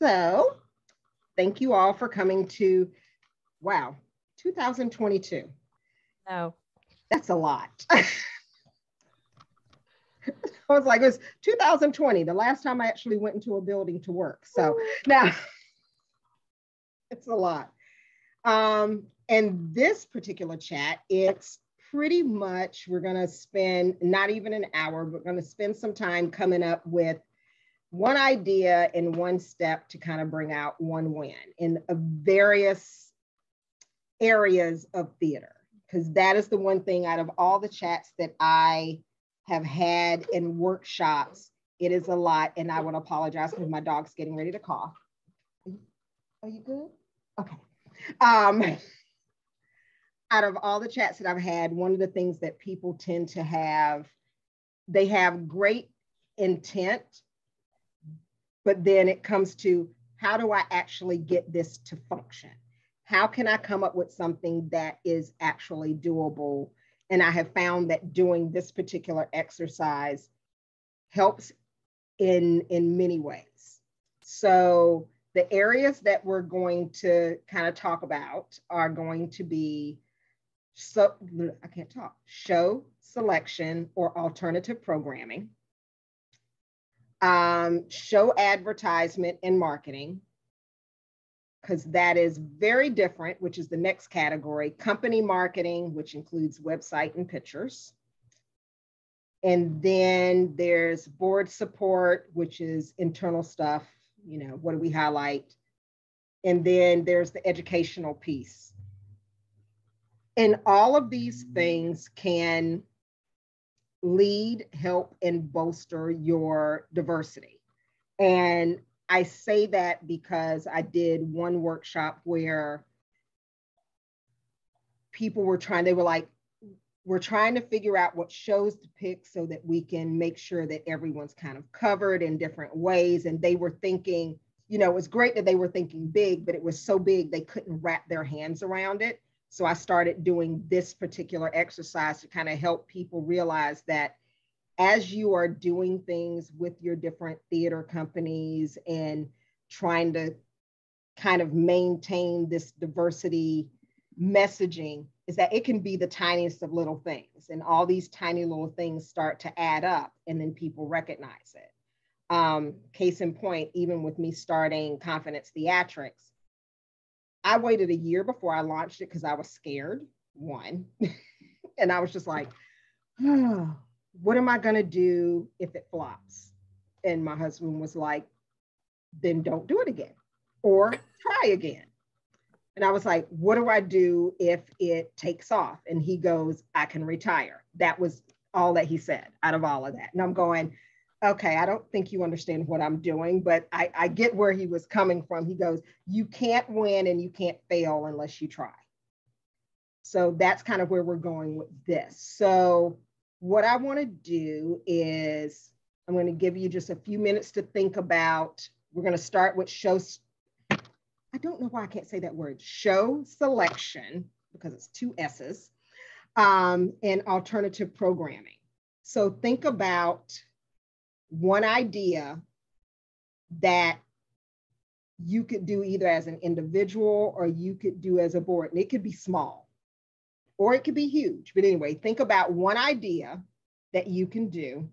So thank you all for coming to, wow, 2022. No. That's a lot. I was like, it was 2020, the last time I actually went into a building to work. So now it's a lot. And this particular chat, it's pretty much, we're going to spend not even an hour, but we're going to spend some time coming up with one idea and one step to kind of bring out one win in various areas of theater. Because that is the one thing out of all the chats that I have had in workshops, it is a lot. And I would apologize because my dog's getting ready to cough. Are you good? Okay. Out of all the chats that I've had, one of the things that people tend to have, they have great intent, but then it comes to, how do I actually get this to function? How can I come up with something that is actually doable? And I have found that doing this particular exercise helps in many ways. So the areas that we're going to kind of talk about are going to be, so I can't talk, show selection or alternative programming, show advertisement and marketing, because that is very different, which is the next category, company marketing, which includes website and pictures. And then there's board support, which is internal stuff, you know, what do we highlight? And then there's the educational piece. And all of these things can lead, help, and bolster your diversity. And I say that because I did one workshop where people were trying, they were like, we're trying to figure out what shows to pick so that we can make sure that everyone's kind of covered in different ways. And they were thinking, you know, it was great that they were thinking big, but it was so big they couldn't wrap their hands around it. So I started doing this particular exercise to kind of help people realize that as you are doing things with your different theater companies and trying to kind of maintain this diversity messaging, is that it can be the tiniest of little things. And all these tiny little things start to add up and then people recognize it. Case in point, even with me starting Confidence Theatrics, I waited a year before I launched it because I was scared, one. And I was just like, oh, what am I going to do if it flops? And my husband was like, then don't do it again or try again. And I was like, what do I do if it takes off? And he goes, I can retire. That was all that he said out of all of that. And I'm going, okay, I don't think you understand what I'm doing, but I get where he was coming from. He goes, you can't win and you can't fail unless you try. So that's kind of where we're going with this. So what I want to do is I'm going to give you just a few minutes to think about, we're going to start with shows. I don't know why I can't say that word, show selection, because it's two S's, and alternative programming. So think about one idea that you could do either as an individual or you could do as a board, and it could be small or it could be huge. But anyway, think about one idea that you can do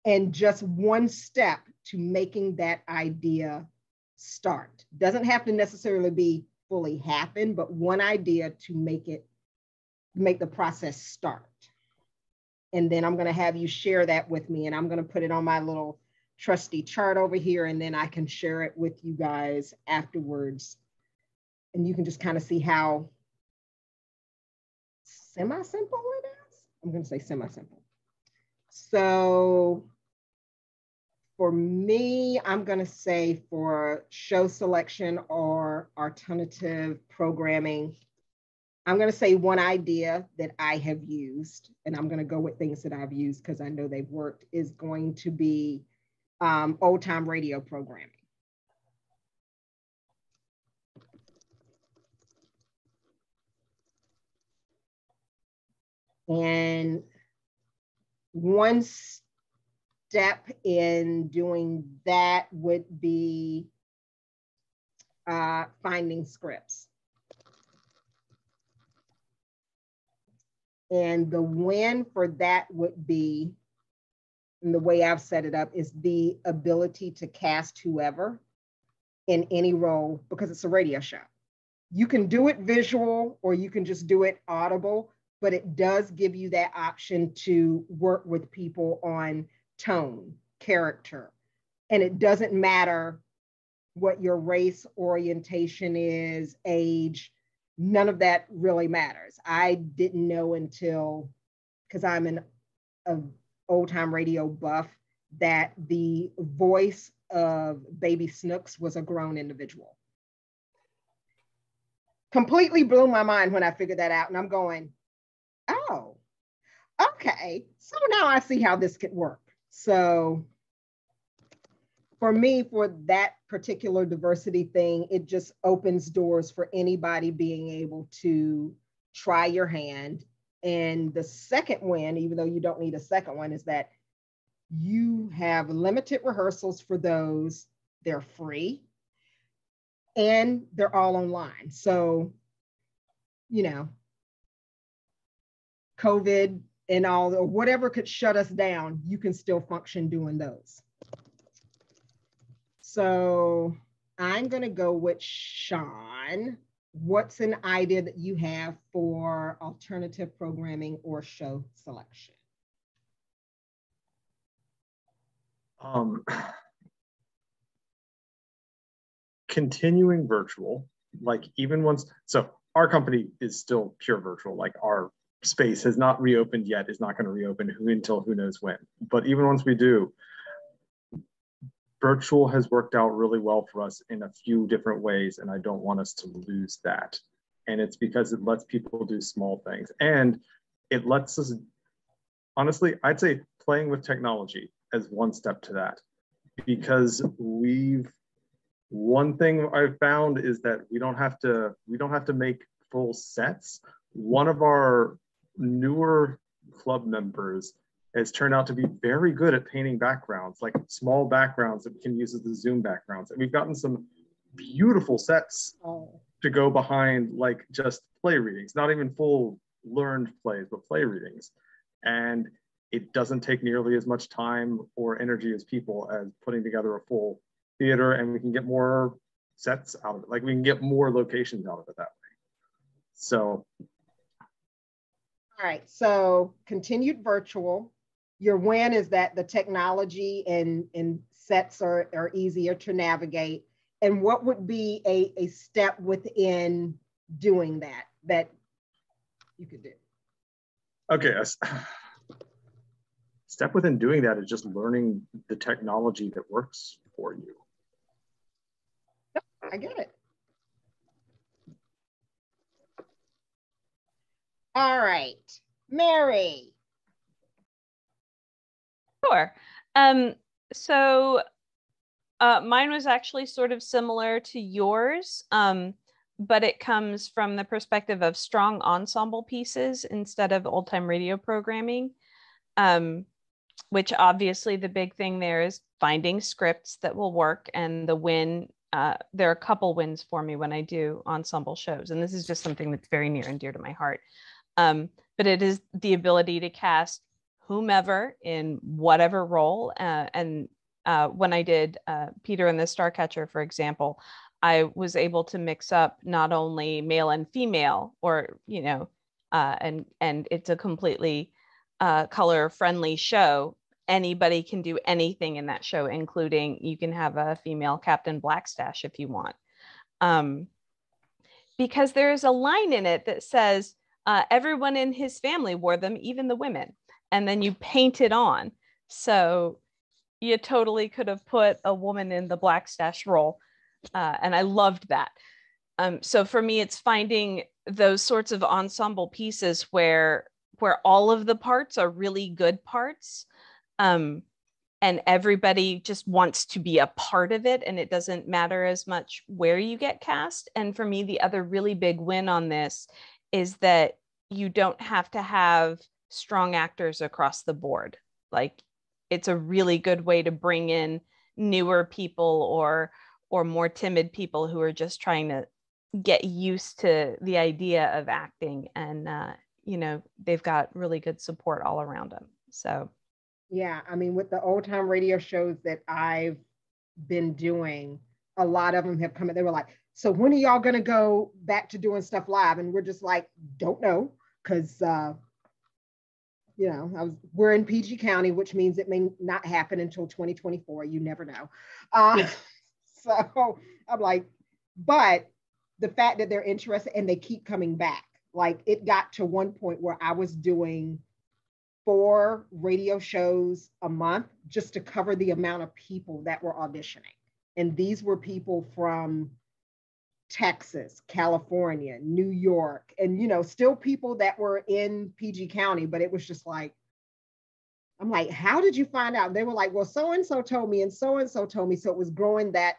and just one step to making that idea start. Doesn't have to necessarily be fully happen, but one idea to make the process start. And then I'm going to have you share that with me, and I'm going to put it on my little trusty chart over here, and then I can share it with you guys afterwards. And you can just kind of see how semi-simple it is. I'm going to say semi-simple. So for me, I'm going to say for show selection or alternative programming, I'm going to say one idea that I have used, and I'm going to go with things that I've used because I know they've worked, is going to be old time radio programming. And one step in doing that would be finding scripts. And the win for that would be, and the way I've set it up, is the ability to cast whoever in any role, because it's a radio show. You can do it visual or you can just do it audible, but it does give you that option to work with people on tone, character. And it doesn't matter what your race, orientation is, age, none of that really matters. I didn't know until, because I'm an old time radio buff, that the voice of Baby Snooks was a grown individual. Completely blew my mind when I figured that out. And I'm going, oh, okay. So now I see how this could work. So for me, for that particular diversity thing, it just opens doors for anybody being able to try your hand. And the second win, even though you don't need a second one, is that you have limited rehearsals for those. They're free and they're all online. So, you know, COVID and all, or whatever could shut us down, you can still function doing those. So I'm going to go with Sean. What's an idea that you have for alternative programming or show selection? Continuing virtual, like even once, so our company is still pure virtual, like our space has not reopened yet, is not going to reopen until who knows when. But even once we do, virtual has worked out really well for us in a few different ways, and I don't want us to lose that. And it's because it lets people do small things, and it lets us, honestly, I'd say playing with technology as one step to that, because one thing I've found is that we don't have to make full sets. One of our newer club members has turned out to be very good at painting backgrounds, like small backgrounds that we can use as the Zoom backgrounds. And we've gotten some beautiful sets to go behind, like just play readings, not even full learned plays, but play readings. And it doesn't take nearly as much time or energy as people as putting together a full theater, and we can get more sets out of it. Like we can get more locations out of it that way. So. All right, so continued virtual. Your win is that the technology and sets are easier to navigate. And what would be a step within doing that you could do? Okay, step within doing that is just learning the technology that works for you. I get it. All right, Mary. Sure. So mine was actually sort of similar to yours, but it comes from the perspective of strong ensemble pieces instead of old time radio programming, which obviously the big thing there is finding scripts that will work. And the win, there are a couple wins for me when I do ensemble shows. And this is just something that's very near and dear to my heart. But it is the ability to cast whomever in whatever role. And when I did Peter and the Starcatcher, for example, I was able to mix up not only male and female, or, you know, and it's a completely color friendly show. Anybody can do anything in that show, including you can have a female Captain Blackstash if you want. Because there's a line in it that says, everyone in his family wore them, even the women. And then you paint it on. So you totally could have put a woman in the Blackstash role. And I loved that. So for me, it's finding those sorts of ensemble pieces where all of the parts are really good parts. And everybody just wants to be a part of it. And it doesn't matter as much where you get cast. And for me, the other really big win on this is that you don't have to have strong actors across the board. Like, it's a really good way to bring in newer people or more timid people who are just trying to get used to the idea of acting, and you know, they've got really good support all around them. So yeah, I mean, with the old time radio shows that I've been doing, a lot of them have come in. They were like, so when are y'all gonna go back to doing stuff live? And we're just like, don't know, because you know, we're in PG County, which means it may not happen until 2024. You never know. So I'm like, but the fact that they're interested and they keep coming back, like it got to one point where I was doing 4 radio shows a month just to cover the amount of people that were auditioning. And these were people from Texas, California, New York, and, you know, still people that were in PG County, but it was just like, I'm like, how did you find out? They were like, well, so-and-so told me, and so-and-so told me. So it was growing that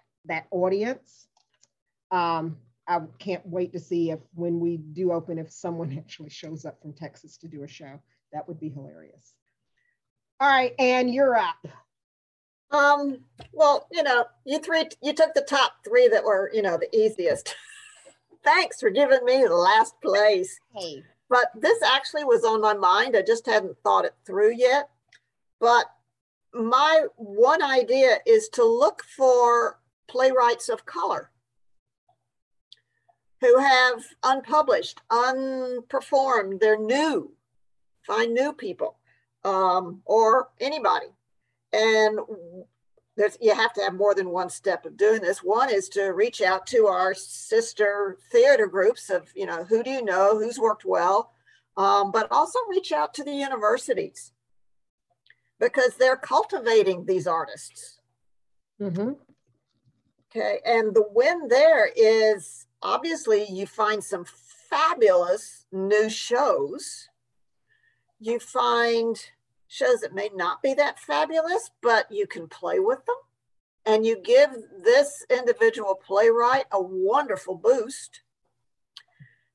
audience. I can't wait to see if when we do open, if someone actually shows up from Texas to do a show. That would be hilarious. All right, Anne, you're up. Well, you know, you took the top 3 that were, you know, the easiest. Thanks for giving me the last place. Hey. But this actually was on my mind. I just hadn't thought it through yet. But my one idea is to look for playwrights of color who have unpublished, unperformed, they're new. Find new people, or anybody. And you have to have more than one step of doing this. One is to reach out to our sister theater groups of, you know, who do you know, who's worked well, but also reach out to the universities because they're cultivating these artists. Mm-hmm. Okay, and the win there is obviously you find some fabulous new shows. You find shows that may not be that fabulous, but you can play with them. And you give this individual playwright a wonderful boost.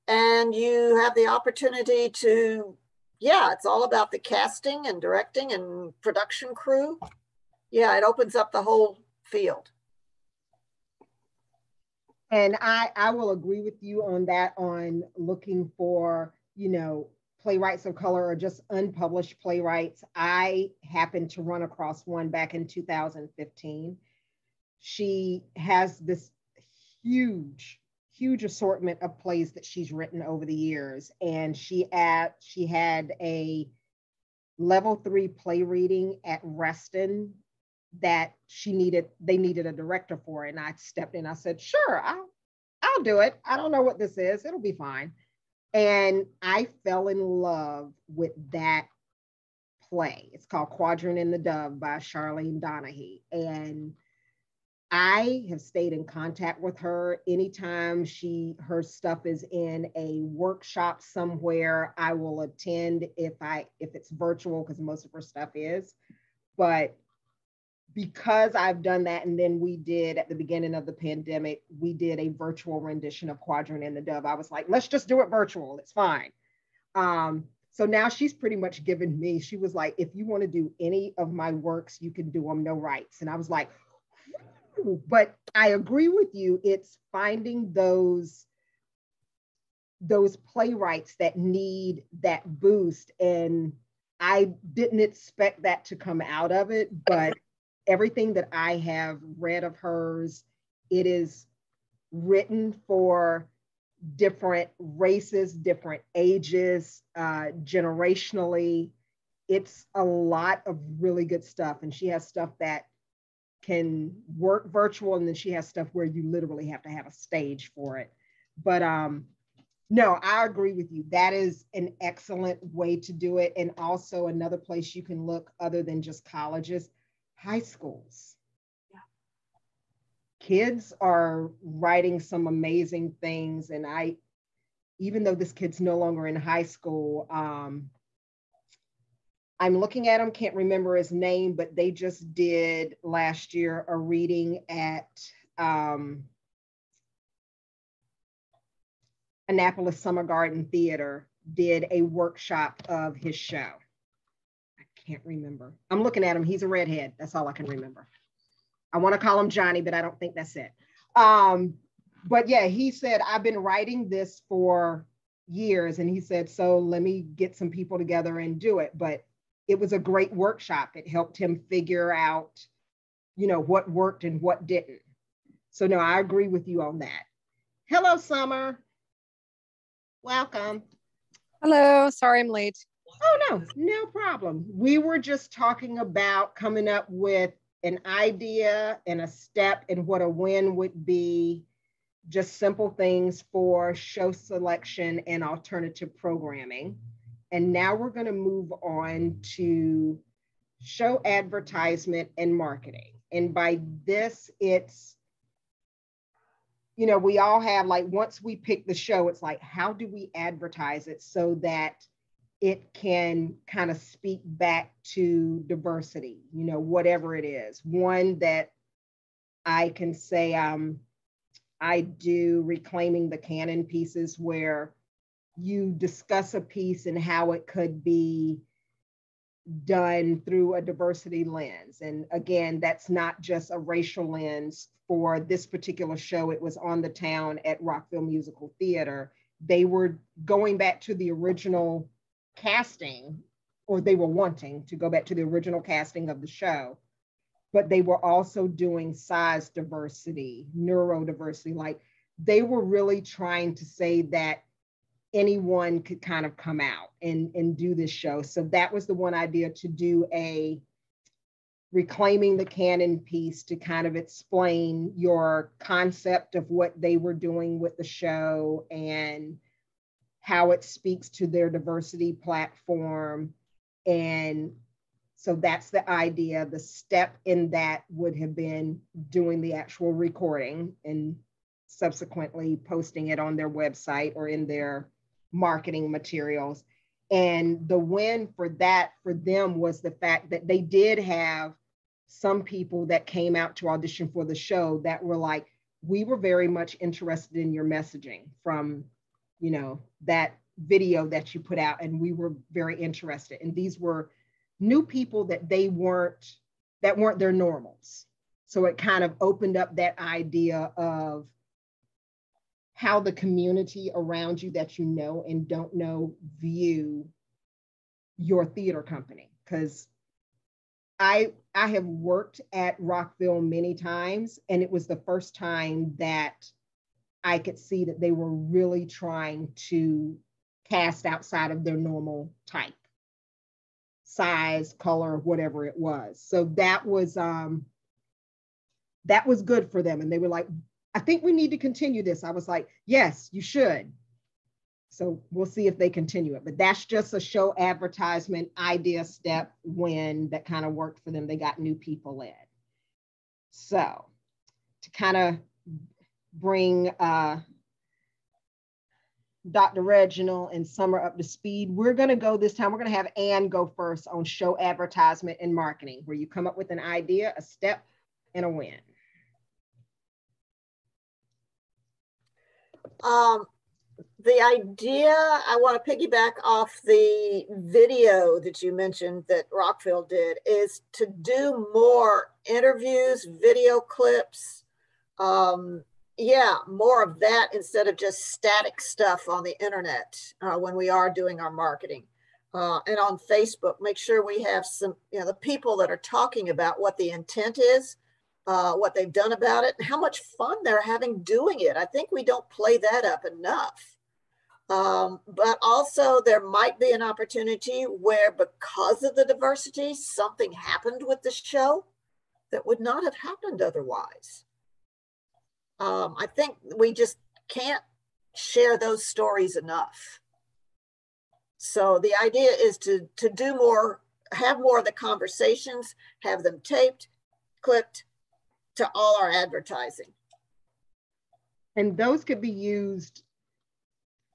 And you have the opportunity to, yeah, it's all about the casting and directing and production crew. Yeah, it opens up the whole field. And I will agree with you on that, on looking for, you know, playwrights of color or just unpublished playwrights. I happened to run across one back in 2015. She has this huge assortment of plays that she's written over the years. And she had a level 3 play reading at Reston that they needed a director for it. And I stepped in, I said, sure, I'll do it. I don't know what this is. It'll be fine. And I fell in love with that play. It's called Quadrant in the Dove by Charlene Donahue. And I have stayed in contact with her. Anytime her stuff is in a workshop somewhere, I will attend if it's virtual, because most of her stuff is. But because I've done that, and then we did at the beginning of the pandemic, we did a virtual rendition of Quadrant in the Dove. I was like, let's just do it virtual. It's fine. So now she's pretty much given me, she was like, if you want to do any of my works, you can do them, no rights. And I was like, but I agree with you. It's finding those playwrights that need that boost. And I didn't expect that to come out of it, but everything that I have read of hers, it is written for different races, different ages, generationally. It's a lot of really good stuff. And she has stuff that can work virtual, and then she has stuff where you literally have to have a stage for it. But no, I agree with you. That is an excellent way to do it. And also another place you can look, other than just colleges, high schools. Yeah. Kids are writing some amazing things. And even though this kid's no longer in high school, I'm looking at him, can't remember his name, but they just did last year a reading at Annapolis Summer Garden Theater, did a workshop of his show. I can't remember. I'm looking at him. He's a redhead. That's all I can remember. I want to call him Johnny, but I don't think that's it. But yeah, he said, I've been writing this for years. And he said, so let me get some people together and do it. But it was a great workshop. It helped him figure out, you know, what worked and what didn't. So no, I agree with you on that. Hello, Summer. Welcome. Hello, sorry I'm late. Oh, no, no problem. We were just talking about coming up with an idea and a step and what a win would be, just simple things for show selection and alternative programming. And now we're going to move on to show advertisement and marketing. And by this, it's, you know, we all have, like, once we pick the show, it's like, how do we advertise it so that it can kind of speak back to diversity, you know, whatever it is. One that I can say, I do Reclaiming the Canon pieces where you discuss a piece and how it could be done through a diversity lens. And again, that's not just a racial lens. For this particular show, it was on the town at Rockville Musical Theater. They were going back to the original casting, or they were wanting to go back to the original casting of the show, but they were also doing size diversity, neurodiversity. Like, they were really trying to say that anyone could kind of come out and do this show. So that was the one idea, to do a Reclaiming the Canon piece to kind of explain your concept of what they were doing with the show and how it speaks to their diversity platform. And so that's the idea. The step in that would have been doing the actual recording and subsequently posting it on their website or in their marketing materials. And the win for that, for them, was the fact that they did have some people that came out to audition for the show that were like, we were very much interested in your messaging from, you know, that video that you put out, and we were very interested. And these were new people that weren't their normals. So it kind of opened up that idea of how the community around you that you know and don't know view your theater company. Because I have worked at Rockville many times, and it was the first time that I could see that they were really trying to cast outside of their normal type, size, color, whatever it was. So that was good for them. And they were like, I think we need to continue this. I was like, yes, you should. So we'll see if they continue it. But that's just a show advertisement idea step win that kind of worked for them. They got new people in. So to kind of bring Dr. Reginald and Summer up to speed, we're going to go this time. We're going to have Ann go first on show advertisement and marketing, where you come up with an idea, a step, and a win. The idea, I want to piggyback off the video that you mentioned that Rockville did, is to do more interviews, video clips, yeah, more of that instead of just static stuff on the internet when we are doing our marketing. And on Facebook, make sure we have some, you know, the people that are talking about what the intent is, what they've done about it, and how much fun they're having doing it. I think we don't play that up enough. But also there might be an opportunity where, because of the diversity, something happened with the show that would not have happened otherwise. I think we just can't share those stories enough. So the idea is to do more, have more of the conversations, have them taped, clipped to all our advertising. And those could be used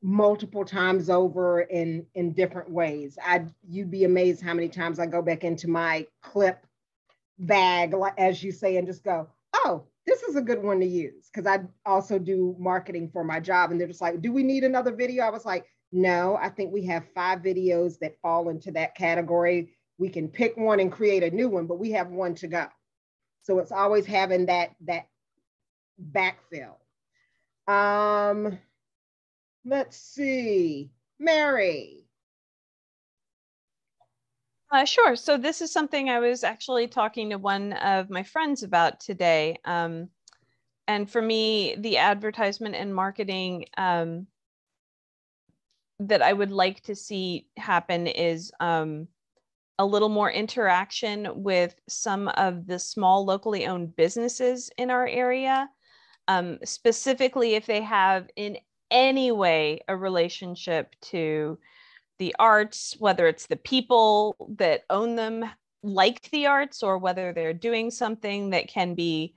multiple times over in different ways. You'd be amazed how many times I go back into my clip bag, as you say, and just go, oh, this is a good one to use. Because I also do marketing for my job, and they're just like, do we need another video? I was like, no, I think we have 5 videos that fall into that category. We can pick one and create a new one, but we have one to go. So it's always having that backfill. Let's see, Mary. Sure. So this is something I was actually talking to one of my friends about today. And for me, the advertisement and marketing that I would like to see happen is a little more interaction with some of the small locally owned businesses in our area, specifically if they have in any way a relationship to the arts, whether it's the people that own them like the arts or whether they're doing something that can be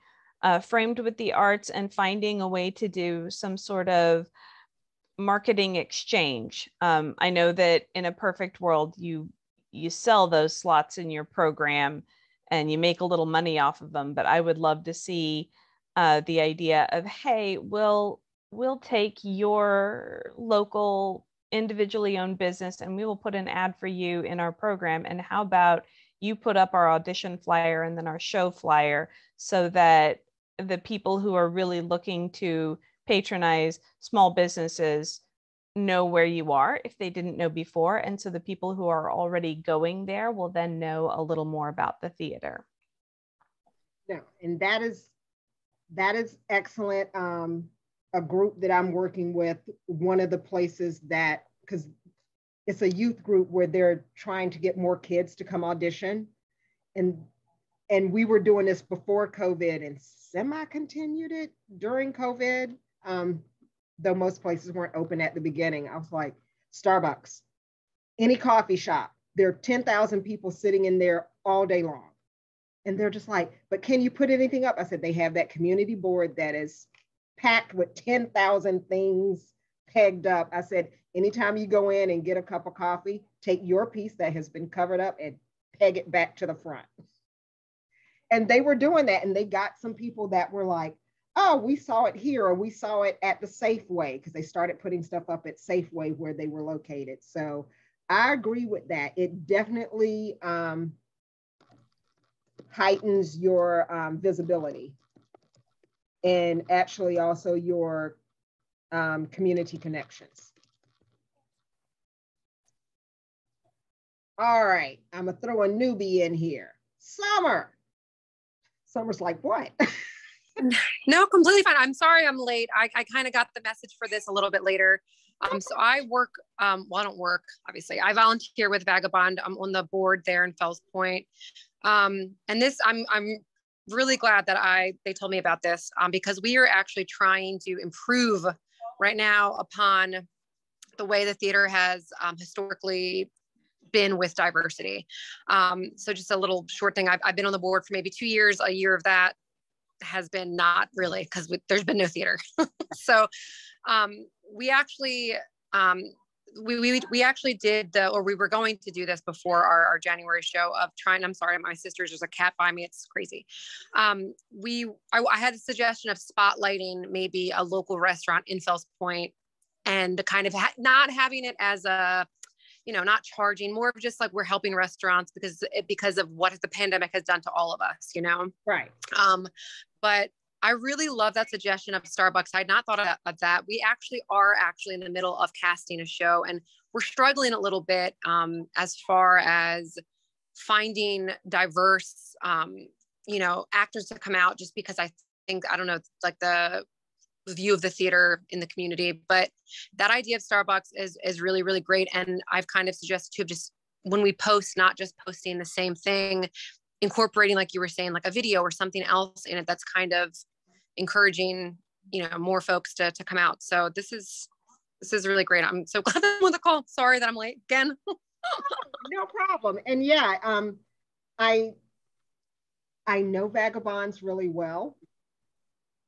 framed with the arts, and finding a way to do some sort of marketing exchange. I know that in a perfect world, you sell those slots in your program and you make a little money off of them, but I would love to see the idea of, hey, we'll take your local individually owned business and we will put an ad for you in our program, and how about you put up our audition flyer and then our show flyer, so that the people who are really looking to patronize small businesses know where you are if they didn't know before, and so the people who are already going there will then know a little more about the theater. No, and that is excellent. A group that I'm working with, one of the places that, because it's a youth group where they're trying to get more kids to come audition, and we were doing this before COVID and semi-continued it during COVID, though most places weren't open at the beginning. I was like, Starbucks, any coffee shop, there are 10,000 people sitting in there all day long. And they're just like, but can you put anything up? I said, they have that community board that is packed with 10,000 things pegged up. I said, anytime you go in and get a cup of coffee, take your piece that has been covered up and peg it back to the front. And they were doing that, and they got some people that were like, oh, we saw it here, or we saw it at the Safeway, because they started putting stuff up at Safeway where they were located. So I agree with that. It definitely heightens your visibility, and actually also your community connections. All right, I'm gonna throw a newbie in here. Summer's like, what? No, completely fine. I'm sorry I'm late. I kind of got the message for this a little bit later. So I work, well, I don't work, obviously. I volunteer with Vagabond. I'm on the board there in Fells Point. And this, I'm really glad that they told me about this, because we are actually trying to improve right now upon the way the theater has historically been with diversity. So just a little short thing. I've been on the board for maybe 2 years. A year of that has been not really, because there's been no theater. So we actually we actually did we were going to do this before our January show of trying. I'm sorry, my sister's, there's a cat by me. It's crazy. I had a suggestion of spotlighting maybe a local restaurant in Fells Point, and kind of not having it as a, not charging, more of just like we're helping restaurants because of what the pandemic has done to all of us, Right. But I really love that suggestion of Starbucks. I had not thought of that. We are in the middle of casting a show, and we're struggling a little bit as far as finding diverse, actors to come out, just because I don't know, like the view of the theater in the community. But that idea of Starbucks is really, really great. And I've kind of suggested to just, when we post, not just posting the same thing, incorporating, like you were saying, like a video or something else in it that's kind of encouraging, more folks to come out. So this is really great. I'm so glad I'm on the call. Sorry that I'm late again. No problem. And yeah, I know Vagabonds really well.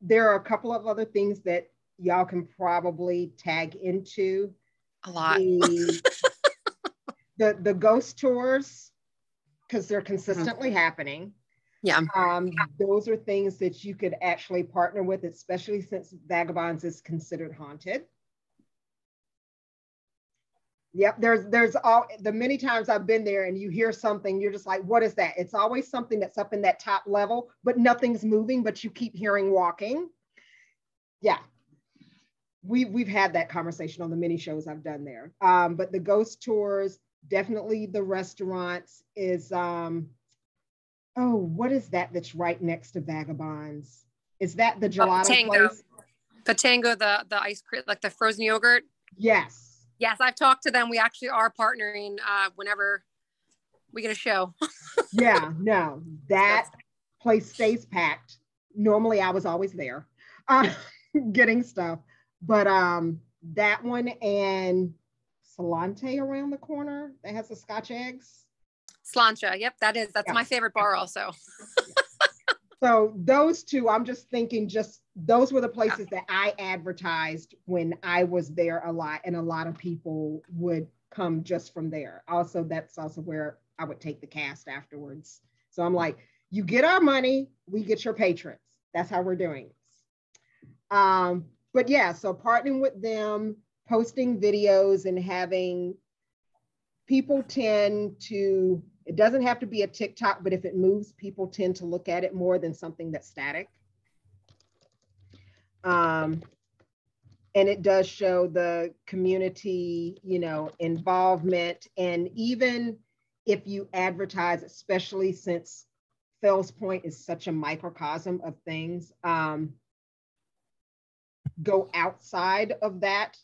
There are a couple of other things that y'all can probably tag into. A lot. The ghost tours, because they're consistently happening. Yeah. Those are things that you could actually partner with, especially since Vagabonds is considered haunted. Yep, there's all the many times I've been there and you hear something, you're just like, what is that? It's always something that's up in that top level, but nothing's moving, but you keep hearing walking. Yeah. We've had that conversation on the mini shows I've done there. But the ghost tours, definitely the restaurants is oh, what is that that's right next to Vagabonds? Is that the gelato place? Patango, the ice cream, like the frozen yogurt. Yes. Yes, I've talked to them. We actually are partnering whenever we get a show. Yeah, no, that place stays packed. Normally I was always there getting stuff, but that one and Salante around the corner that has the Scotch eggs. Slancha, yep, that's my favorite bar also. So those two, I'm just thinking, just those were the places that I advertised when I was there a lot, and a lot of people would come just from there. Also, that's also where I would take the cast afterwards. So I'm like, you get our money, we get your patrons. That's how we're doing this. But yeah, so partnering with them, posting videos, and having people tend to, it doesn't have to be a TikTok, but if it moves, people tend to look at it more than something that's static. And it does show the community, you know, involvement. And even if you advertise, especially since Fells Point is such a microcosm of things, go outside of that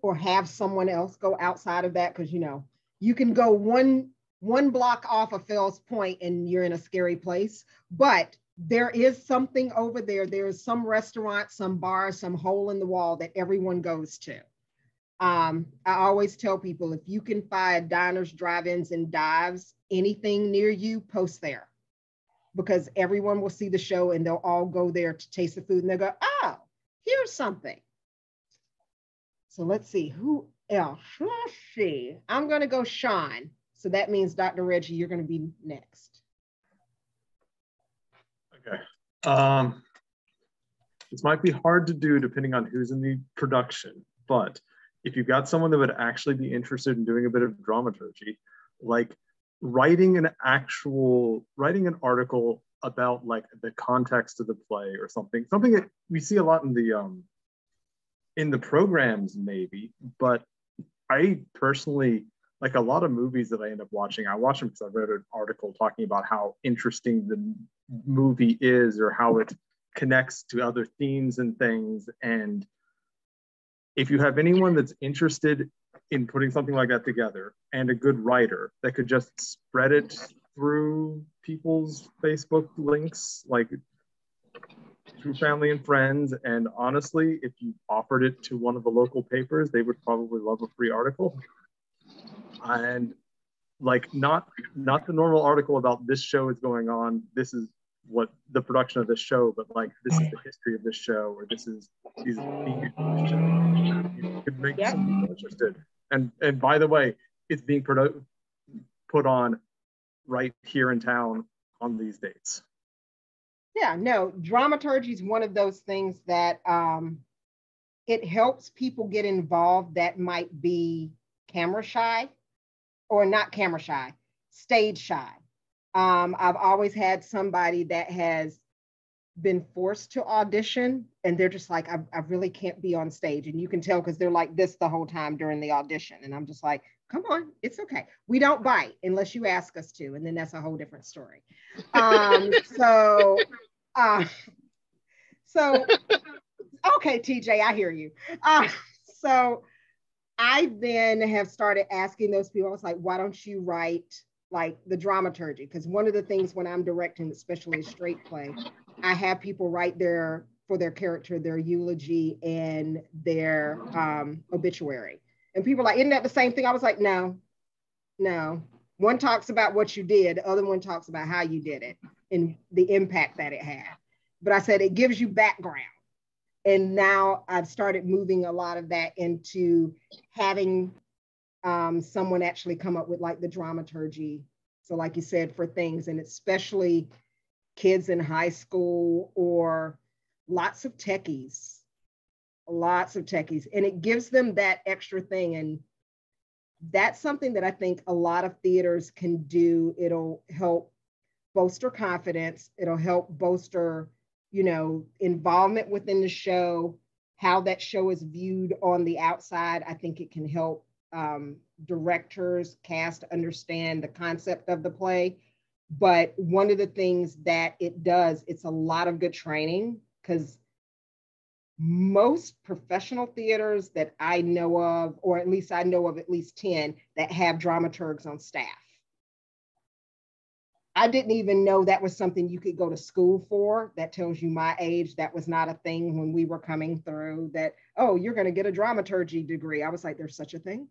or have someone else go outside of that, because, you know, you can go one block off of Fells Point and you're in a scary place, but there is something over there. There's some restaurant, some bar, some hole in the wall that everyone goes to. I always tell people, if you can find diners, drive-ins, and dives, anything near you, post there, because everyone will see the show and they'll all go there to taste the food and they'll go, oh, here's something. So let's see, who else? Let's see. I'm going to go Sean. So that means Dr. Reggie, you're going to be next. Okay. This might be hard to do depending on who's in the production, but if you've got someone that would actually be interested in doing a bit of dramaturgy, like writing an article about like the context of the play or something that we see a lot in the programs maybe, but I personally, like a lot of movies that I end up watching, I watch them because I read an article talking about how interesting the movie is or how it connects to other themes and things. And if you have anyone that's interested in putting something like that together and a good writer that could just spread it through people's Facebook links, like through family and friends, and honestly, if you offered it to one of the local papers, they would probably love a free article. And like not the normal article about this show is going on, this is what the production of this show, but like this is the history of this show, or this is these themes of this show. You could make some people interested. And by the way, it's being put on right here in town on these dates. Yeah, no, dramaturgy is one of those things that it helps people get involved that might be camera shy, or not camera shy, stage shy. I've always had somebody that has been forced to audition and they're just like, I really can't be on stage. And you can tell because they're like this the whole time during the audition. And I'm just like, come on, it's okay. We don't bite unless you ask us to. And then that's a whole different story. So, okay, TJ, I hear you. So I then have started asking those people, I was like, why don't you write like the dramaturgy? Because one of the things when I'm directing, especially a straight play, I have people write for their character, their eulogy and their obituary. And people are like, isn't that the same thing? I was like, no. One talks about what you did, the other one talks about how you did it and the impact that it had. But I said, it gives you background. And now I've started moving a lot of that into having someone actually come up with like the dramaturgy. So like you said, for things, and especially kids in high school or lots of techies. And it gives them that extra thing. And that's something that I think a lot of theaters can do. It'll help bolster confidence. It'll help bolster, involvement within the show, how that show is viewed on the outside. I think it can help directors, cast understand the concept of the play. But one of the things that it does, it's a lot of good training, because most professional theaters that I know of, or at least I know of at least 10 that have dramaturgs on staff. I didn't even know that was something you could go to school for. That tells you my age. That was not a thing when we were coming through, that, oh, you're going to get a dramaturgy degree. I was like, there's such a thing.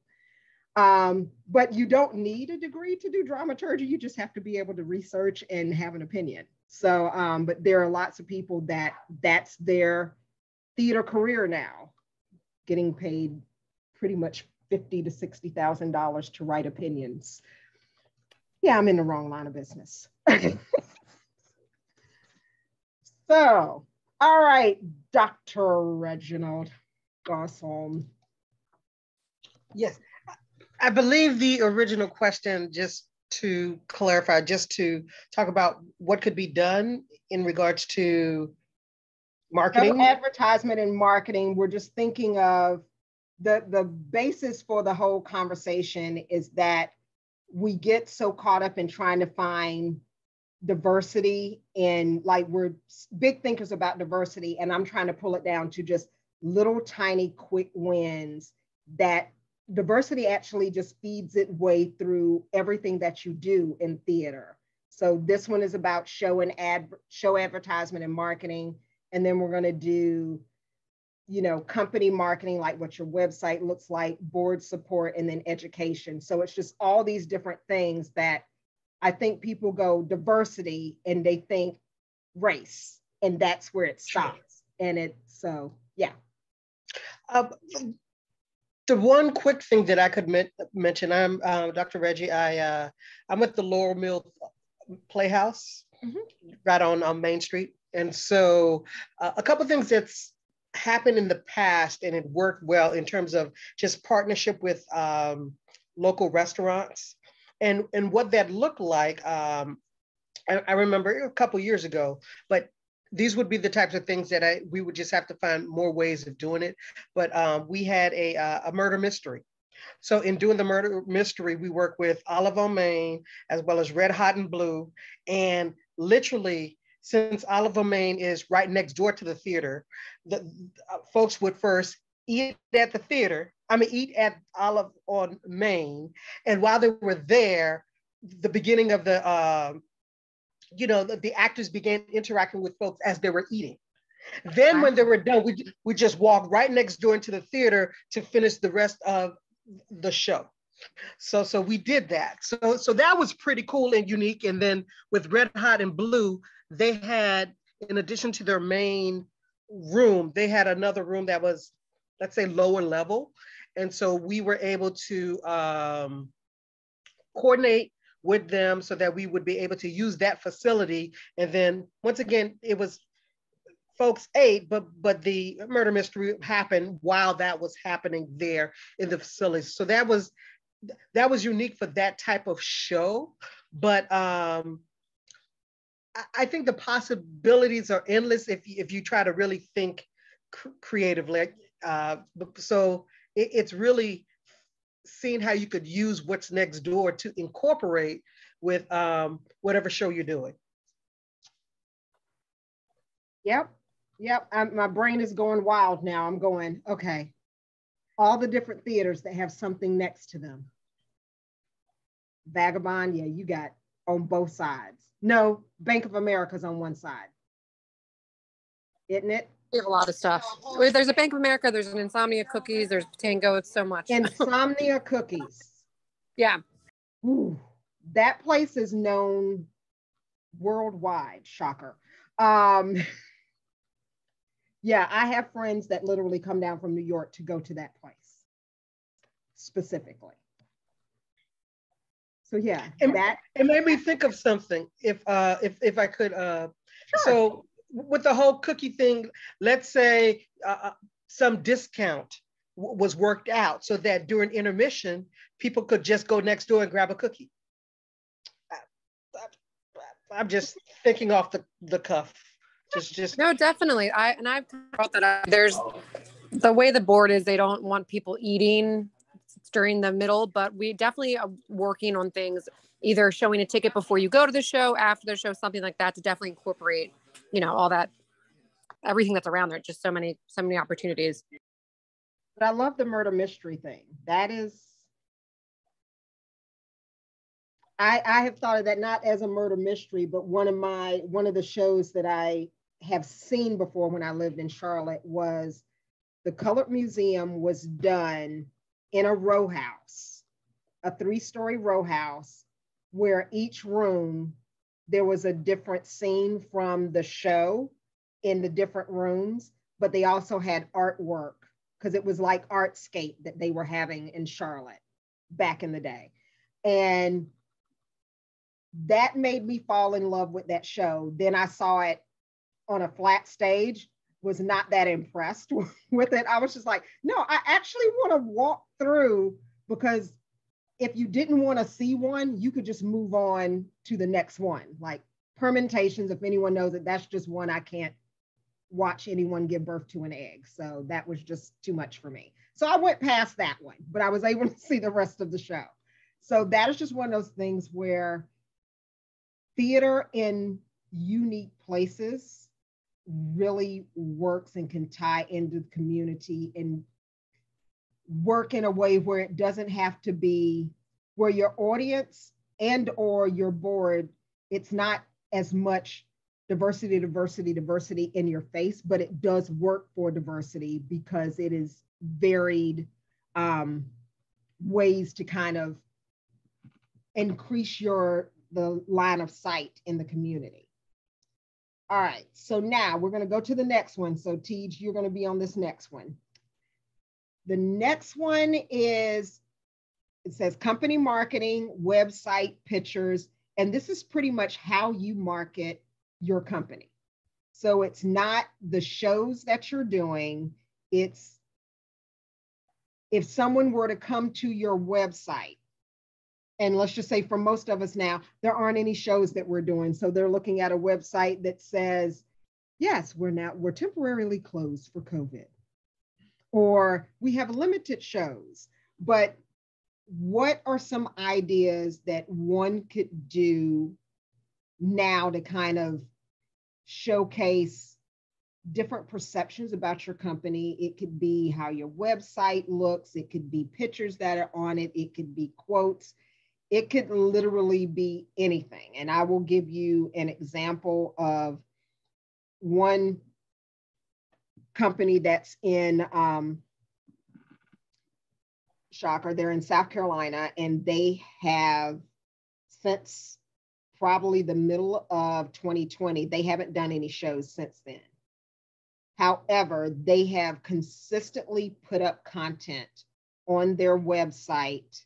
But you don't need a degree to do dramaturgy. You just have to be able to research and have an opinion. So, but there are lots of people that's their theater career now, getting paid pretty much $50,000 to $60,000 to write opinions. Yeah, I'm in the wrong line of business. So, all right, Dr. Reginald Garson. Yes, I believe the original question, just to clarify, just to talk about what could be done in regards to marketing. Advertisement and marketing. We're just thinking of the basis for the whole conversation is that we get so caught up in trying to find diversity, and like we're big thinkers about diversity, and I'm trying to pull it down to just little tiny quick wins, that diversity actually just feeds its way through everything that you do in theater. So this one is about show advertisement and marketing. And then we're going to do, company marketing, like what your website looks like, board support, and then education. So it's just all these different things that I think people go diversity and they think race, and that's where it stops. And yeah. The one quick thing that I could mention, I'm Dr. Reggie. I'm at the Laurel Mill Playhouse, right on Main Street. And so a couple of things that's happened in the past, and it worked well in terms of just partnership with local restaurants, and what that looked like. I remember a couple years ago, but these would be the types of things that we would just have to find more ways of doing it. But we had a murder mystery. So in doing the murder mystery, we worked with Olive on Main as well as Red Hot and Blue, and literally, since Olive on Main is right next door to the theater, the folks would first eat at the theater. Eat at Olive on Main. And while they were there, the beginning of the actors began interacting with folks as they were eating. Then when they were done, we just walked right next door into the theater to finish the rest of the show. So we did that. So that was pretty cool and unique. And then with Red Hot and Blue, they had, in addition to their main room, they had another room that was, let's say, lower level. And so we were able to coordinate with them so that we would be able to use that facility. And then once again, it was folks ate, but the murder mystery happened while that was happening there in the facility. So that was unique for that type of show. But I think the possibilities are endless if you try to really think creatively. So it's really seeing how you could use what's next door to incorporate with whatever show you're doing. Yep. My brain is going wild now. I'm going, okay, all the different theaters that have something next to them. Vagabond, yeah, you got on both sides. No, Bank of America's on one side. Isn't it? We have a lot of stuff. There's a Bank of America, there's an Insomnia Cookies, there's Tango, it's so much. Insomnia Cookies. Yeah. Ooh, that place is known worldwide, shocker. Yeah, I have friends that literally come down from New York to go to that place specifically. So yeah, it made me think of something. If I could, sure. So with the whole cookie thing, let's say some discount was worked out so that during intermission, people could just go next door and grab a cookie. I'm just thinking off the cuff. Just No, definitely. I've brought that up. There's the way the board is, they don't want people eating during the middle, but we definitely are working on things, either showing a ticket before you go to the show, after the show, something like that, to definitely incorporate, all that, everything that's around there. Just so many opportunities. But I love the murder mystery thing. That is, I have thought of that not as a murder mystery, but one of the shows that I have seen before when I lived in Charlotte was the Colored Museum was done in a row house, a 3-story row house, where each room, there was a different scene from the show in the different rooms, but they also had artwork because it was like Artscape that they were having in Charlotte back in the day. And that made me fall in love with that show. Then I saw it on a flat stage, was not that impressed with it. I was just like, no, I actually want to walk through, because if you didn't want to see one, you could just move on to the next one. Like Permutations, if anyone knows it, that's just one I can't watch anyone give birth to an egg. So that was just too much for me. So I went past that one, but I was able to see the rest of the show. So that is just one of those things where theater in unique places really works and can tie into the community and work in a way where it doesn't have to be where your audience and or your board, it's not as much diversity in your face, but it does work for diversity because it is varied ways to kind of increase the line of sight in the community. All right, so now we're going to go to the next one. So Tej, you're going to be on this next one. The next one is, it says company marketing, website, pictures, and this is pretty much how you market your company. So it's not the shows that you're doing, it's if someone were to come to your website, and let's just say for most of us now, there aren't any shows that we're doing. So they're looking at a website that says, yes, we're temporarily closed for COVID, or we have limited shows. But what are some ideas that one could do now to kind of showcase different perceptions about your company? It could be how your website looks. It could be pictures that are on it. It could be quotes. It could literally be anything. And I will give you an example of one company that's in shocker, they're in South Carolina, and they have, since probably the middle of 2020, they haven't done any shows since then. However, they have consistently put up content on their website.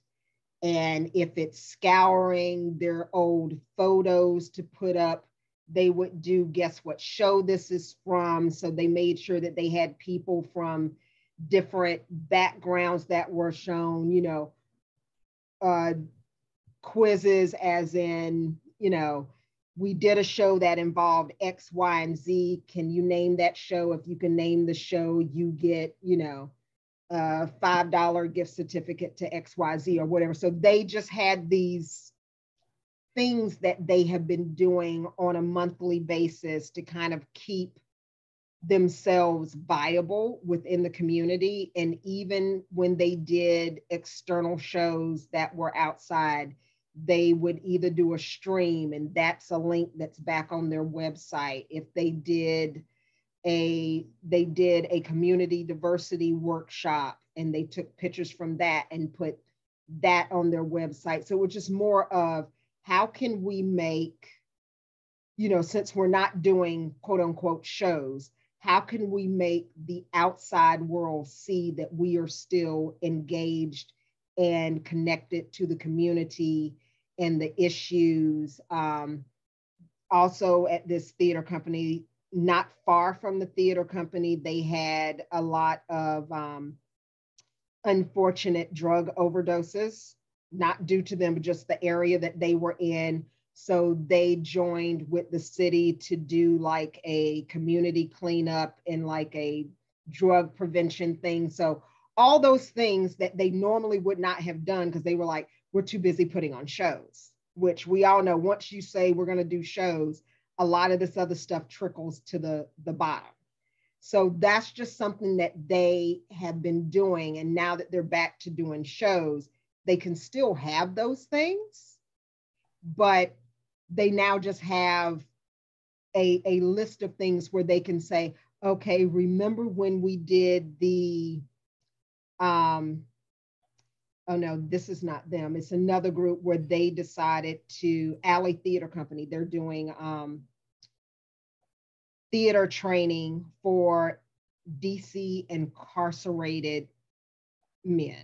And if it's scouring their old photos to put up, they would do, guess what show this is from? So they made sure that they had people from different backgrounds that were shown, quizzes as in, we did a show that involved X, Y, and Z. Can you name that show? If you can name the show, you get, a $5 gift certificate to XYZ or whatever. So they just had these things that they have been doing on a monthly basis to kind of keep themselves viable within the community. And even when they did external shows that were outside, they would either do a stream, and that's a link that's back on their website. If they did a community diversity workshop, and they took pictures from that and put that on their website. So it was just more of, how can we make, since we're not doing quote unquote shows, how can we make the outside world see that we are still engaged and connected to the community and the issues? Also at this theater company, not far from the theater company, they had a lot of unfortunate drug overdoses, not due to them, but just the area that they were in. So they joined with the city to do like a community cleanup and like a drug prevention thing. So all those things that they normally would not have done because they were like, we're too busy putting on shows, which we all know once you say we're going to do shows, a lot of this other stuff trickles to the bottom. So that's just something that they have been doing. And now that they're back to doing shows, they can still have those things, but they now just have a list of things where they can say, okay, remember when we did the, oh no, this is not them. It's another group where they decided to, Alley Theater Company, they're doing theater training for DC incarcerated men.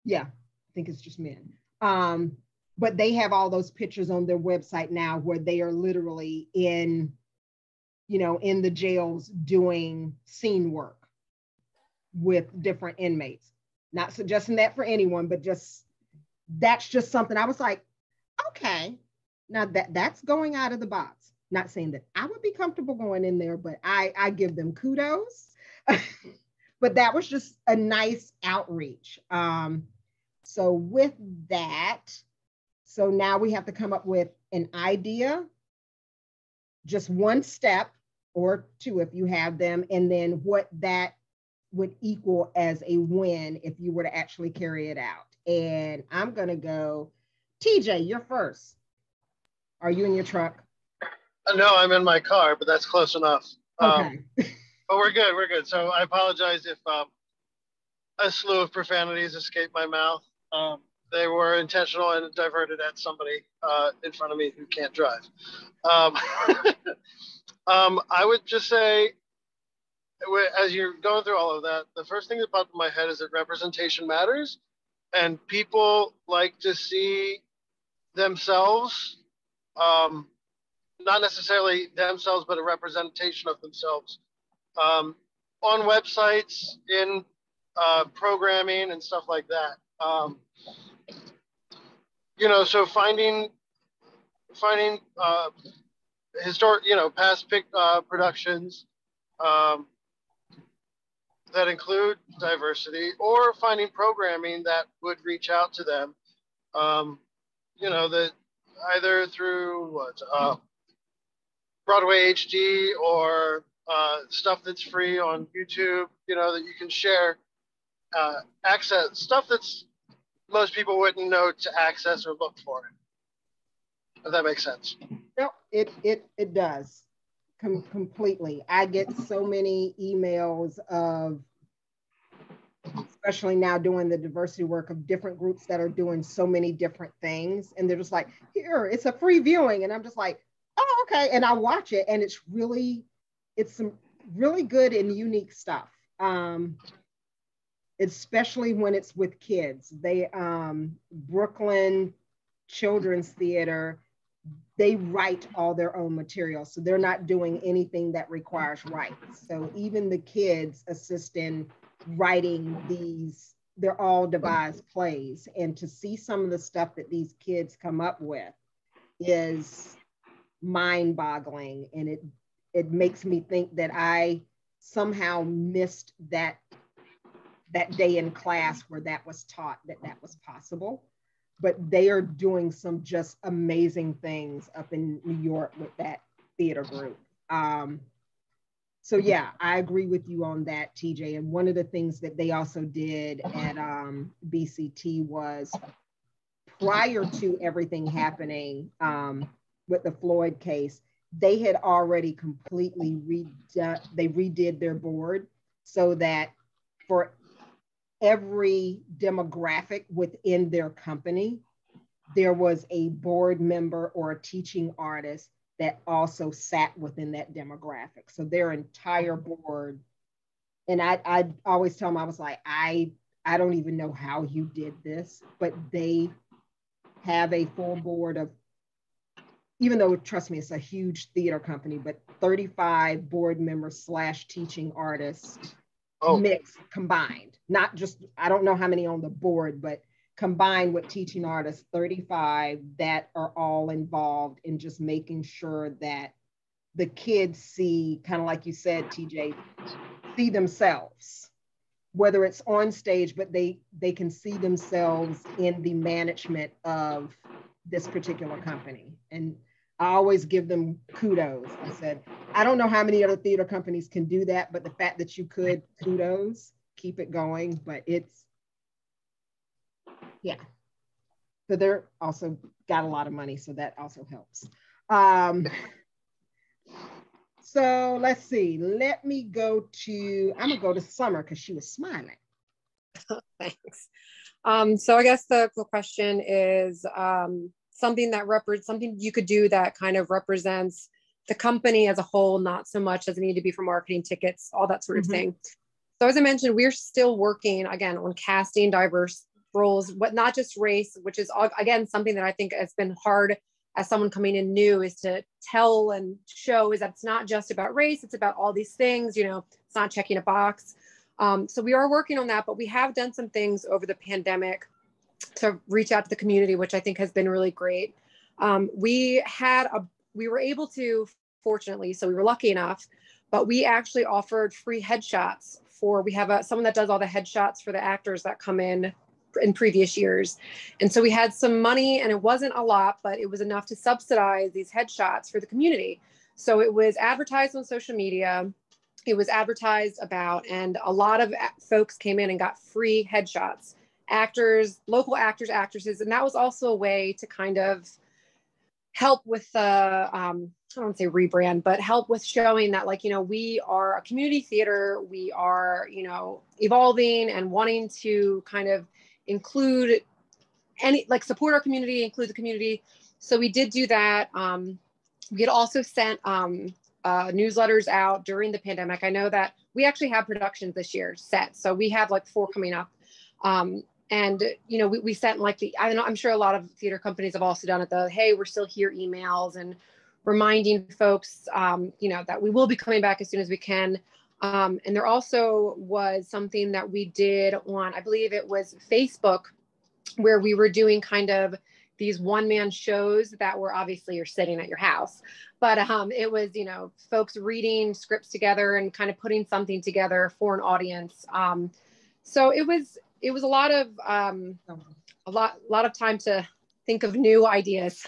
Yeah, I think it's just men. But they have all those pictures on their website now where they are literally in, in the jails doing scene work with different inmates. Not suggesting that for anyone, but that's just something I was like, okay, now that's going out of the box. Not saying that I would be comfortable going in there, but I give them kudos. But that was just a nice outreach. So with that, so now we have to come up with an idea, just one step or two if you have them, and then what that would equal as a win if you were to actually carry it out. And I'm gonna go, TJ, you're first. Are you in your truck? No, I'm in my car, but that's close enough. Okay. But we're good. So I apologize if a slew of profanities escaped my mouth. They were intentional and diverted at somebody in front of me who can't drive. I would just say, as you're going through all of that, the first thing that popped in my head is that representation matters, and people like to see themselves, not necessarily themselves, but a representation of themselves on websites, in programming and stuff like that. So finding historic, past productions that include diversity, or finding programming that would reach out to them, that either through Broadway HD or stuff that's free on YouTube, that you can share, access stuff that's most people wouldn't know to access or look for. If that makes sense. No, it does. Completely. I get so many emails of, especially now doing the diversity work, of different groups that are doing so many different things. And they're just like, here, it's a free viewing. And I'm just like, oh, okay. And I watch it, and it's some really good and unique stuff. Especially when it's with kids. They, Brooklyn Children's Theater, they write all their own material. So they're not doing anything that requires rights. So even the kids assist in writing these, they're all devised plays. And to see some of the stuff that these kids come up with is mind-boggling. And it makes me think that I somehow missed that day in class where that was taught, that was possible. But they are doing some just amazing things up in New York with that theater group. So yeah, I agree with you on that, TJ. And one of the things that they also did at BCT was, prior to everything happening with the Floyd case, they had already completely redid their board so that for every demographic within their company, there was a board member or a teaching artist that also sat within that demographic. So their entire board, and I always tell them, I was like, I don't even know how you did this, but they have a full board of, even though, trust me, it's a huge theater company, but 35 board members / teaching artists mix combined, not just, I don't know how many on the board, but combined with teaching artists, 35 that are all involved in just making sure that the kids see, kind of like you said, TJ, see themselves, whether it's on stage, but they can see themselves in the management of this particular company. And I always give them kudos. I said, I don't know how many other theater companies can do that, but the fact that you could, kudos, keep it going. But it's, yeah. So they're also got a lot of money, so that also helps. So let's see. Let me go to, I'm gonna go to Summer because she was smiling. Thanks. So I guess the question is something you could do that kind of represents the company as a whole, not so much doesn't need to be for marketing, tickets, all that sort of thing. So as I mentioned, we're still working again on casting diverse roles, but not just race, which is again something that I think has been hard as someone coming in new, is to tell and show is that it's not just about race, it's about all these things, you know, it's not checking a box. So we are working on that, but we have done some things over the pandemic to reach out to the community, which I think has been really great. We were able to, fortunately, so we were lucky enough, but we actually offered free headshots we have someone that does all the headshots for the actors that come in previous years. And so we had some money, and it wasn't a lot, but it was enough to subsidize these headshots for the community. So it was advertised on social media. It was advertised about, and a lot of folks came in and got free headshots, actors, local actors, actresses. And that was also a way to kind of help with the, I don't want to say rebrand, but help with showing that, like, you know, we are a community theater. We are, you know, evolving and wanting to kind of include support our community, include the community. So we did do that. We had also sent newsletters out during the pandemic. I know that we actually have productions this year set. So we have like 4 coming up. And, you know, we sent like I'm sure a lot of theater companies have also done it, hey, we're still here emails, and reminding folks, you know, that we will be coming back as soon as we can. And there also was something that we did on, I believe it was Facebook, where we were doing kind of these one-man shows that were, obviously you're sitting at your house, but it was, you know, folks reading scripts together and kind of putting something together for an audience. So it was a lot of time to think of new ideas.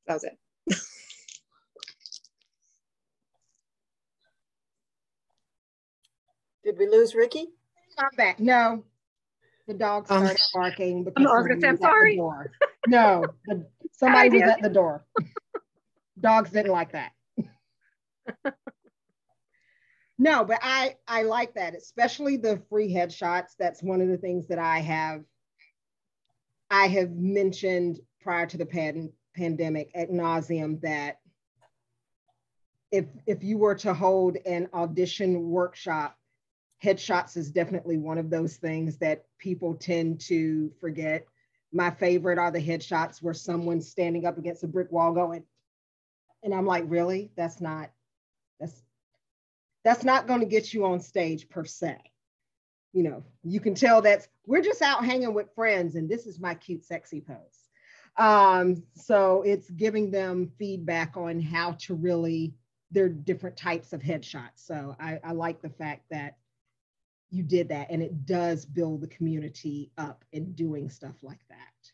That was it. Did we lose Ricky? I'm back. No, the dog started barking because I was gonna say, I'm sorry. Door. No, somebody was at the door. Dogs didn't like that. No, but I like that, especially the free headshots. That's one of the things that I have mentioned prior to the pandemic ad nauseum, that if you were to hold an audition workshop, headshots is definitely one of those things that people tend to forget. My favorite are the headshots where someone's standing up against a brick wall going, and I'm like, really? That's not going to get you on stage per se. You know, you can tell we're just out hanging with friends and this is my cute, sexy pose. So it's giving them feedback on how to really, there are different types of headshots. So I like the fact that you did that, and it does build the community up in doing stuff like that.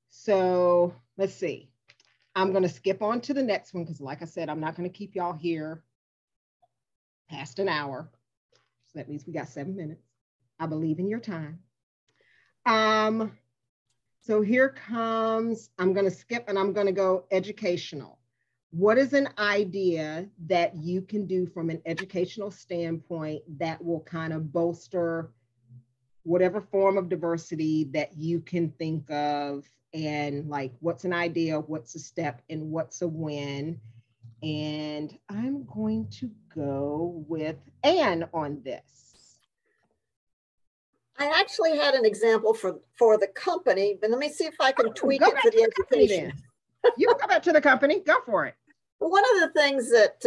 So let's see. I'm going to skip on to the next one because, like I said, I'm not going to keep y'all here past an hour. So that means we got 7 minutes. I believe in your time. So here comes, I'm going to skip and I'm going to go educational. What is an idea that you can do from an educational standpoint that will kind of bolster whatever form of diversity that you can think of? And like, what's an idea, what's a step, and what's a win? And I'm going to go with Anne on this. I actually had an example for the company, but let me see if I can tweak it for the education. You can go that to the company. Go for it. One of the things that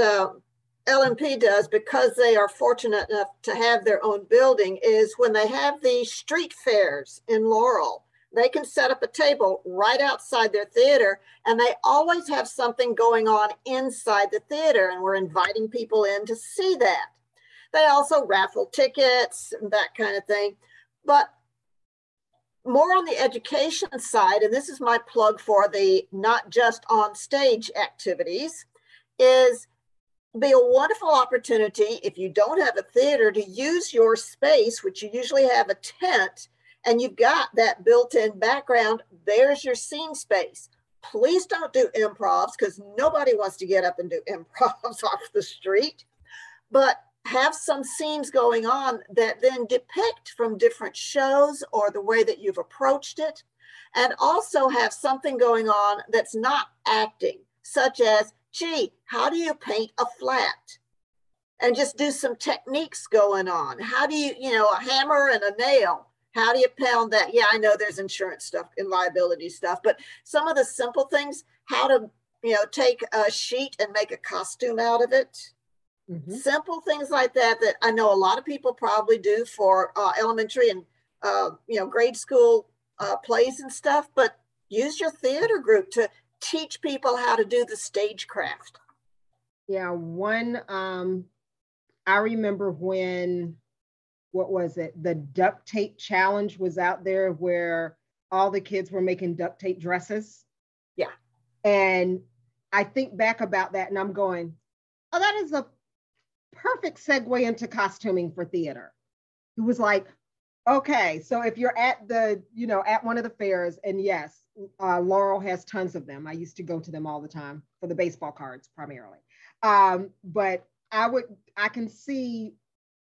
LMP does, because they are fortunate enough to have their own building, is when they have these street fairs in Laurel, they can set up a table right outside their theater, and they always have something going on inside the theater, and we're inviting people in to see that. They also raffle tickets and that kind of thing. But more on the education side, and this is my plug for the not just on stage activities, is be a wonderful opportunity, if you don't have a theater, to use your space, which you usually have a tent, and you've got that built-in background. There's your scene space. Please don't do improvs, because nobody wants to get up and do improvs off the street, but have some scenes going on that then depict from different shows or the way that you've approached it, and also have something going on that's not acting, such as, gee, how do you paint a flat? And just do some techniques going on. How do you, a hammer and a nail, how do you pound that? Yeah, I know there's insurance stuff and liability stuff, but some of the simple things, how to, take a sheet and make a costume out of it. Mm-hmm. Simple things like that, that I know a lot of people probably do for elementary and, grade school plays and stuff, but use your theater group to teach people how to do the stagecraft. Yeah, I remember when, what was it? The duct tape challenge was out there where all the kids were making duct tape dresses. Yeah. And I think back about that and I'm going, oh, that is a perfect segue into costuming for theater. It was like, okay, so if you're at at one of the fairs, and yes, Laurel has tons of them. I used to go to them all the time for the baseball cards primarily. But I can see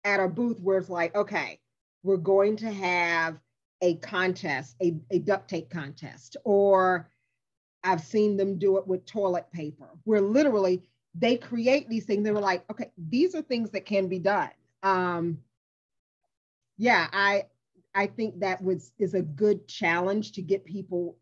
at a booth where it's like, okay, we're going to have a contest, a duct tape contest, or I've seen them do it with toilet paper, where literally they create these things. They were like, okay, these are things that can be done. I think that is a good challenge to get people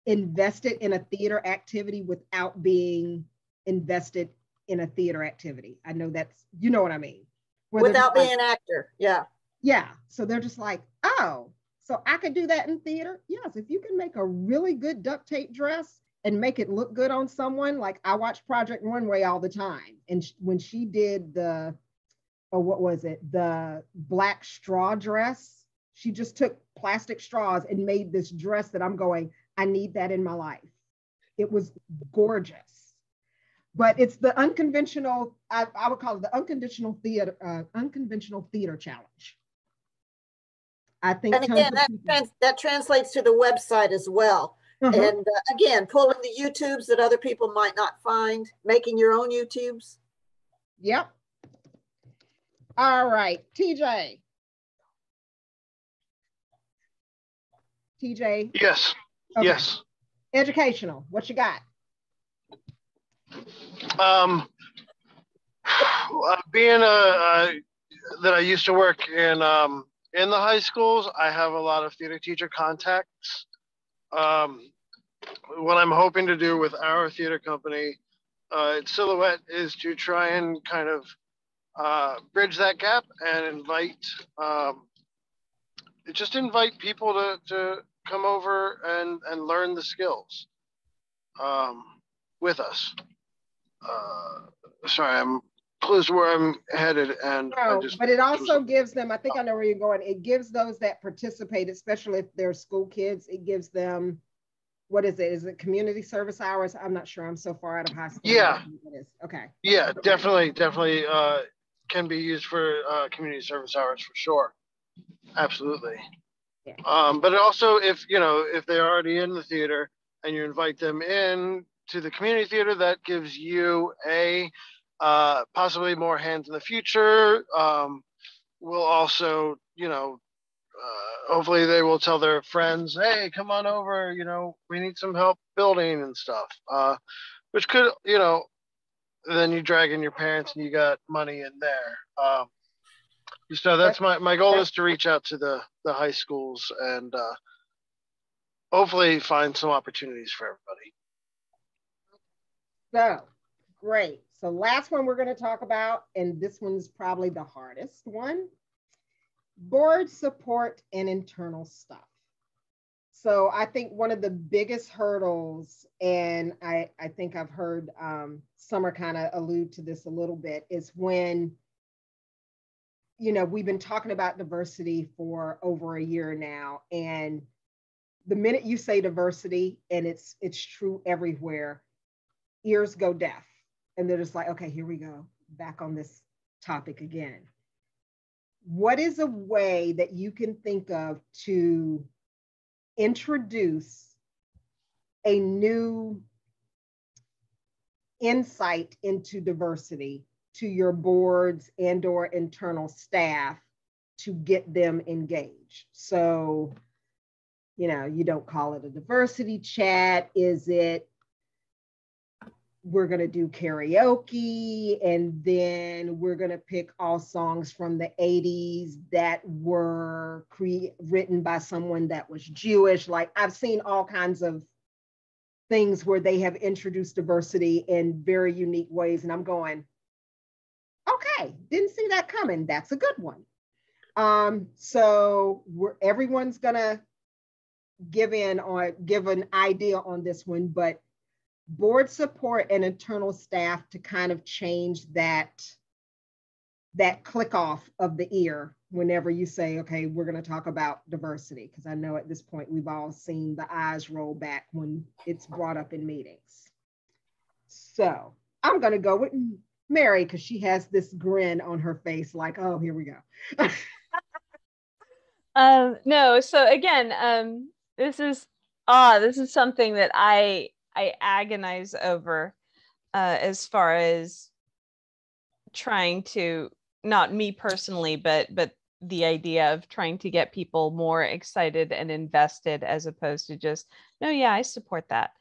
invested in a theater activity without being invested in a theater activity. I know that's, you know what I mean? Without being an actor, yeah. Yeah, so they're just like, oh, so I could do that in theater? Yes, if you can make a really good duct tape dress and make it look good on someone. Like I watch Project Runway all the time. And when she did the black straw dress, she just took plastic straws and made this dress that I'm going, I need that in my life. It was gorgeous. But it's the unconventional, I would call it the unconventional theater challenge. I think. And again, that translates to the website as well. Uh-huh. And again, pulling the YouTubes that other people might not find, making your own YouTubes. Yep. All right, TJ. Yes. Okay. Yes. Educational. What you got? Being that I used to work in the high schools, I have a lot of theater teacher contacts. What I'm hoping to do with our theater company at Silhouette is to try and kind of bridge that gap and invite people to come over and learn the skills with us. Sorry, I'm close to where I'm headed, and but it also gives them, I think I know where you're going, it gives those that participate, especially if they're school kids, it gives them, what is it? Is it community service hours? I'm not sure. I'm so far out of high school. Yeah. Okay. Yeah, definitely can be used for community service hours for sure. Absolutely. Yeah. But also if they're already in the theater and you invite them in to the community theater, that gives you possibly more hands in the future. We'll also, hopefully they will tell their friends, hey, come on over, we need some help building and stuff, which could, then you drag in your parents and you got money in there. So that's my goal is to reach out to the high schools and hopefully find some opportunities for everybody. So great. So last one we're going to talk about, and this one's probably the hardest one, board support and internal stuff. So I think one of the biggest hurdles, and I think I've heard Summer kind of allude to this a little bit, is when, you know, we've been talking about diversity for over a year now, and the minute you say diversity, and it's true everywhere, ears go deaf, and they're just like, okay, here we go, back on this topic again. What is a way that you can think of to introduce a new insight into diversity to your boards and or internal staff to get them engaged? So, you know, you don't call it a diversity chat. Is it, we're going to do karaoke, and then we're going to pick all songs from the 80s that were written by someone that was Jewish? Like, I've seen all kinds of things where they have introduced diversity in very unique ways, and I'm going, okay, didn't see that coming. That's a good one. So everyone's going to give an idea on this one, but board support and internal staff to kind of change that click off of the ear whenever you say, okay, we're going to talk about diversity. Because I know at this point we've all seen the eyes roll back when it's brought up in meetings. So I'm going to go with Mary, because she has this grin on her face like, oh, here we go. No, so again, this is something that I agonize over, as far as trying to, not me personally, but the idea of trying to get people more excited and invested, as opposed to just, no, yeah, I support that.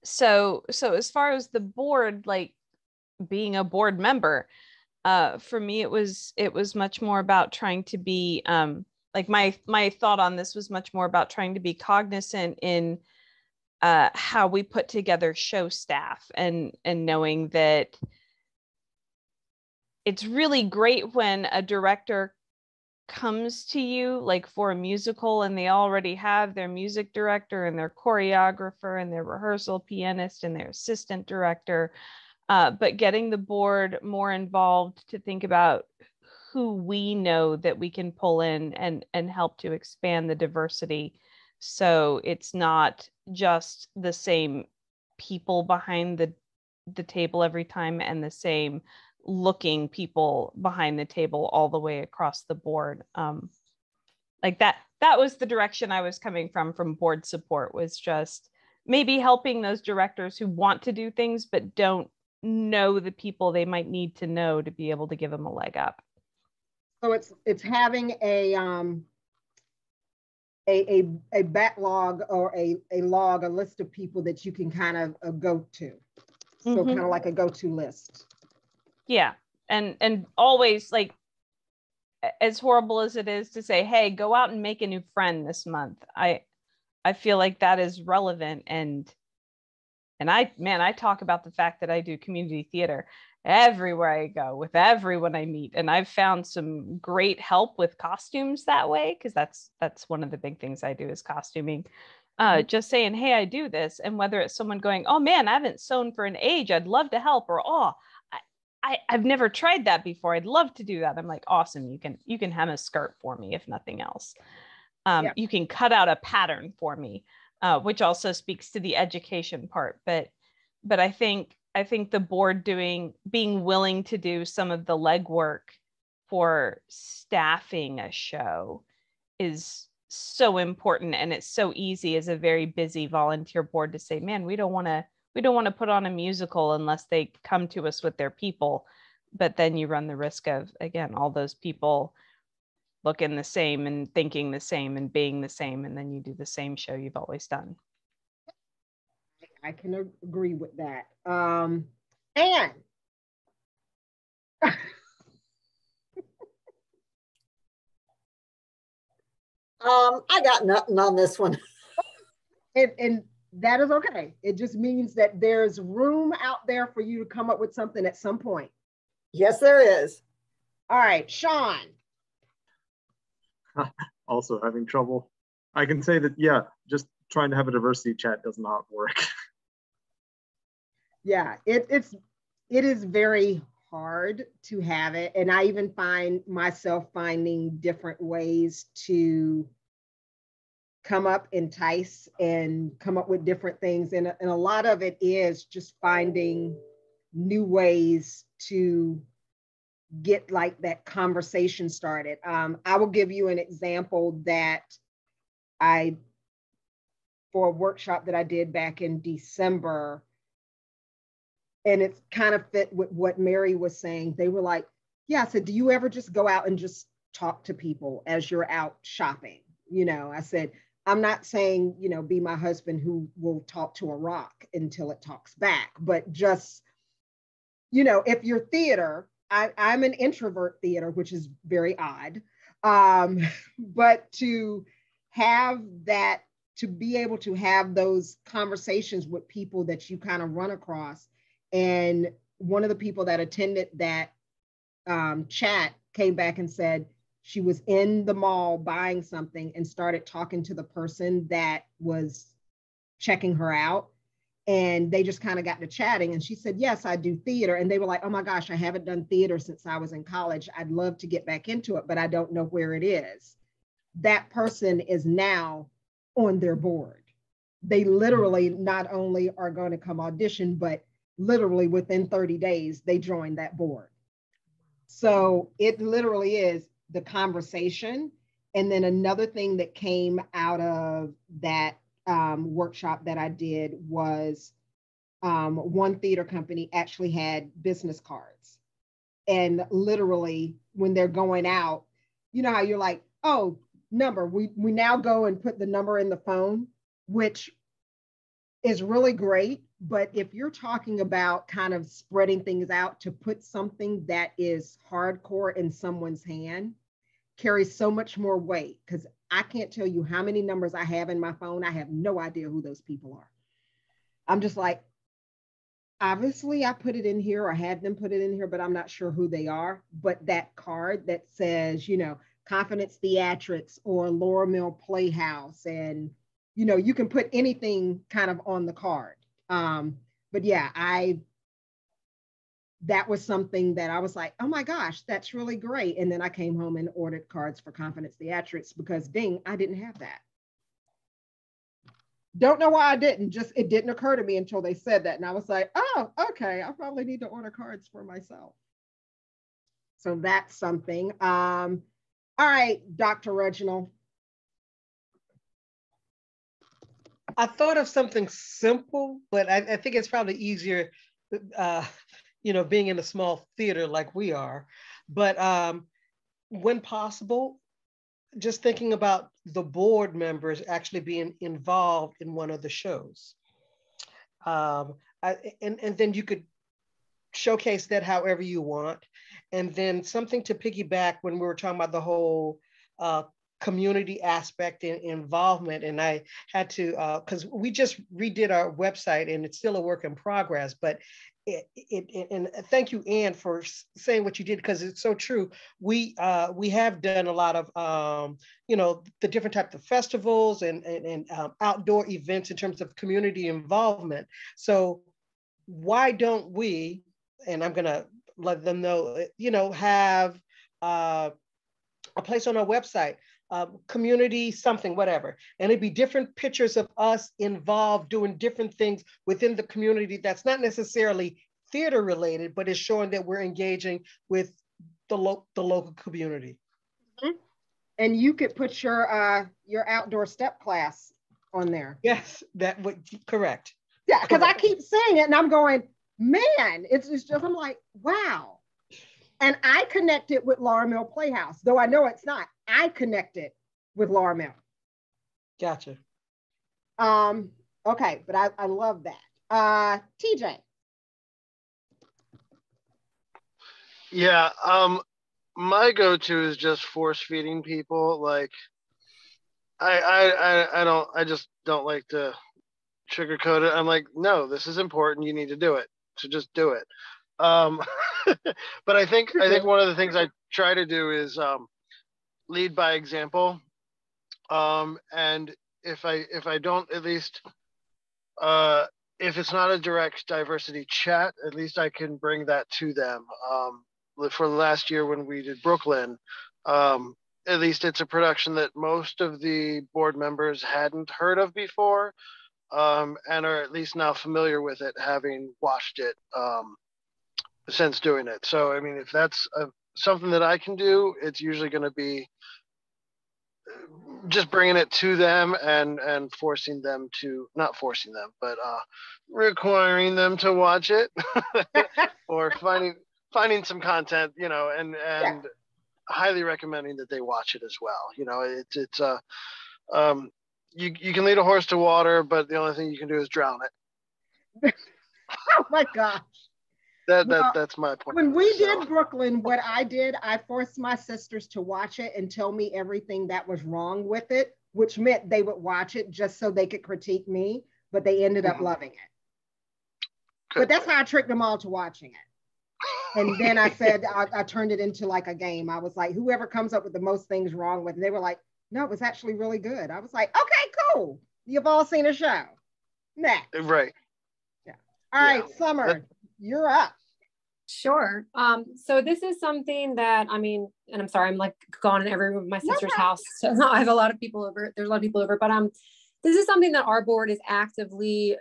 So as far as the board, like being a board member, for me, it was much more about trying to be, like my thought on this was much more about trying to be cognizant in how we put together show staff, and knowing that it's really great when a director comes to you like for a musical, and they already have their music director and their choreographer and their rehearsal pianist and their assistant director, but getting the board more involved to think about who we know that we can pull in and help to expand the diversity. So it's not just the same people behind the table every time, and the same looking people behind the table all the way across the board. Like that was the direction I was coming from board support, was just maybe helping those directors who want to do things but don't know the people they might need to know to be able to give them a leg up. So it's having a backlog or a log, a list of people that you can kind of go to. So kind of like a go-to list. Yeah. And always, like, as horrible as it is to say, hey, go out and make a new friend this month, I feel like that is relevant. And I talk about the fact that I do community theater everywhere I go, with everyone I meet. And I've found some great help with costumes that way, because that's one of the big things I do is costuming. Just saying, hey, I do this. And whether it's someone going, oh man, I haven't sewn for an age, I'd love to help, or oh, I've never tried that before, I'd love to do that. I'm like, awesome, you can hem a skirt for me, if nothing else. Yeah. You can cut out a pattern for me, which also speaks to the education part. But I think the board being willing to do some of the legwork for staffing a show is so important. And it's so easy as a very busy volunteer board to say, man, we don't want to put on a musical unless they come to us with their people. But then you run the risk of, again, all those people looking the same and thinking the same and being the same, and then you do the same show you've always done. I can agree with that. And I got nothing on this one. And that is okay. It just means that there's room out there for you to come up with something at some point. Yes, there is. All right, Sean. Also having trouble. I can say that, yeah, just trying to have a diversity chat does not work. Yeah, it is very hard to have it. And I even find myself finding different ways to come up, entice, and come up with different things. And a lot of it is just finding new ways to get like that conversation started. I will give you an example that for a workshop that I did back in December, and it's kind of fit with what Mary was saying. They were like, yeah, I said, do you ever just go out and just talk to people as you're out shopping? I said, I'm not saying, be my husband who will talk to a rock until it talks back, but just, if you're theater, I'm an introvert theater, which is very odd. But to have that, to be able to have those conversations with people that you kind of run across. And one of the people that attended that chat came back and said she was in the mall buying something and started talking to the person that was checking her out. And they just kind of got to chatting. And she said, yes, I do theater. And they were like, oh my gosh, I haven't done theater since I was in college. I'd love to get back into it, but I don't know where it is. That person is now on their board. They literally not only are going to come audition, but literally within 30 days, they joined that board. So it literally is the conversation. And then another thing that came out of that workshop that I did was one theater company actually had business cards. And literally when they're going out, you know how you're like, oh, number, we now go and put the number in the phone, which is really great. But if you're talking about kind of spreading things out, to put something that is hardcore in someone's hand carries so much more weight, because I can't tell you how many numbers I have in my phone. I have no idea who those people are. I'm just like, obviously I put it in here or had them put it in here, but I'm not sure who they are. But that card that says, Confidence Theatrics or Laura Mill Playhouse, and, you can put anything kind of on the card. But yeah, that was something that I was like, oh my gosh, that's really great. And then I came home and ordered cards for Confidence Theatrics because ding, I didn't have that. Don't know why I didn't, just it didn't occur to me until they said that. And I was like, oh, okay, I probably need to order cards for myself. So that's something. All right, Dr. Reginald. I thought of something simple, but I think it's probably easier, being in a small theater like we are. But when possible, just thinking about the board members actually being involved in one of the shows. And then you could showcase that however you want. And then something to piggyback when we were talking about the whole community aspect and involvement. And I had to, because we just redid our website and it's still a work in progress, but and thank you, Ann, for saying what you did, because it's so true. We have done a lot of, the different types of festivals and outdoor events in terms of community involvement. So why don't we, and I'm gonna let them know, have a place on our website, community something, whatever. And it'd be different pictures of us involved doing different things within the community that's not necessarily theater related, but is showing that we're engaging with the local community. Mm-hmm. And you could put your outdoor step class on there. Yes, that would correct. Yeah, because I keep saying it and I'm going, man, it's just, I'm like, wow. And I connected with Laura Mill Playhouse, though I know it's not. I connected with Laura Mill. Gotcha. Okay, but I love that. TJ. Yeah, my go-to is just force feeding people. Like, I just don't like to sugarcoat it. I'm like, no, this is important. You need to do it. So just do it. But I think one of the things I try to do is lead by example. And if I don't, at least if it's not a direct diversity chat, at least I can bring that to them. For last year when we did Brooklyn, at least it's a production that most of the board members hadn't heard of before, and are at least now familiar with it, having watched it since doing it. So, I mean, if that's something that I can do, it's usually going to be just bringing it to them and forcing them to, not forcing them, but requiring them to watch it or finding some content, you know, and highly recommending that they watch it as well. You know, it's you can lead a horse to water, but the only thing you can do is drown it. Oh my gosh. That's my point. When we did Brooklyn, what I did, I forced my sisters to watch it and tell me everything that was wrong with it, which meant they would watch it just so they could critique me, but they ended up loving it. Good. But that's how I tricked them all to watching it. And then I said, I turned it into like a game. I was like, whoever comes up with the most things wrong with it, they were like, no, it was actually really good. I was like, okay, cool. You've all seen a show. Next. Right. Yeah. All right, Summer, you're up. Sure. So this is something that, I mean, and I'm sorry, I'm like gone in every room of my sister's house. So I have a lot of people over. There's a lot of people over, but this is something that our board is actively,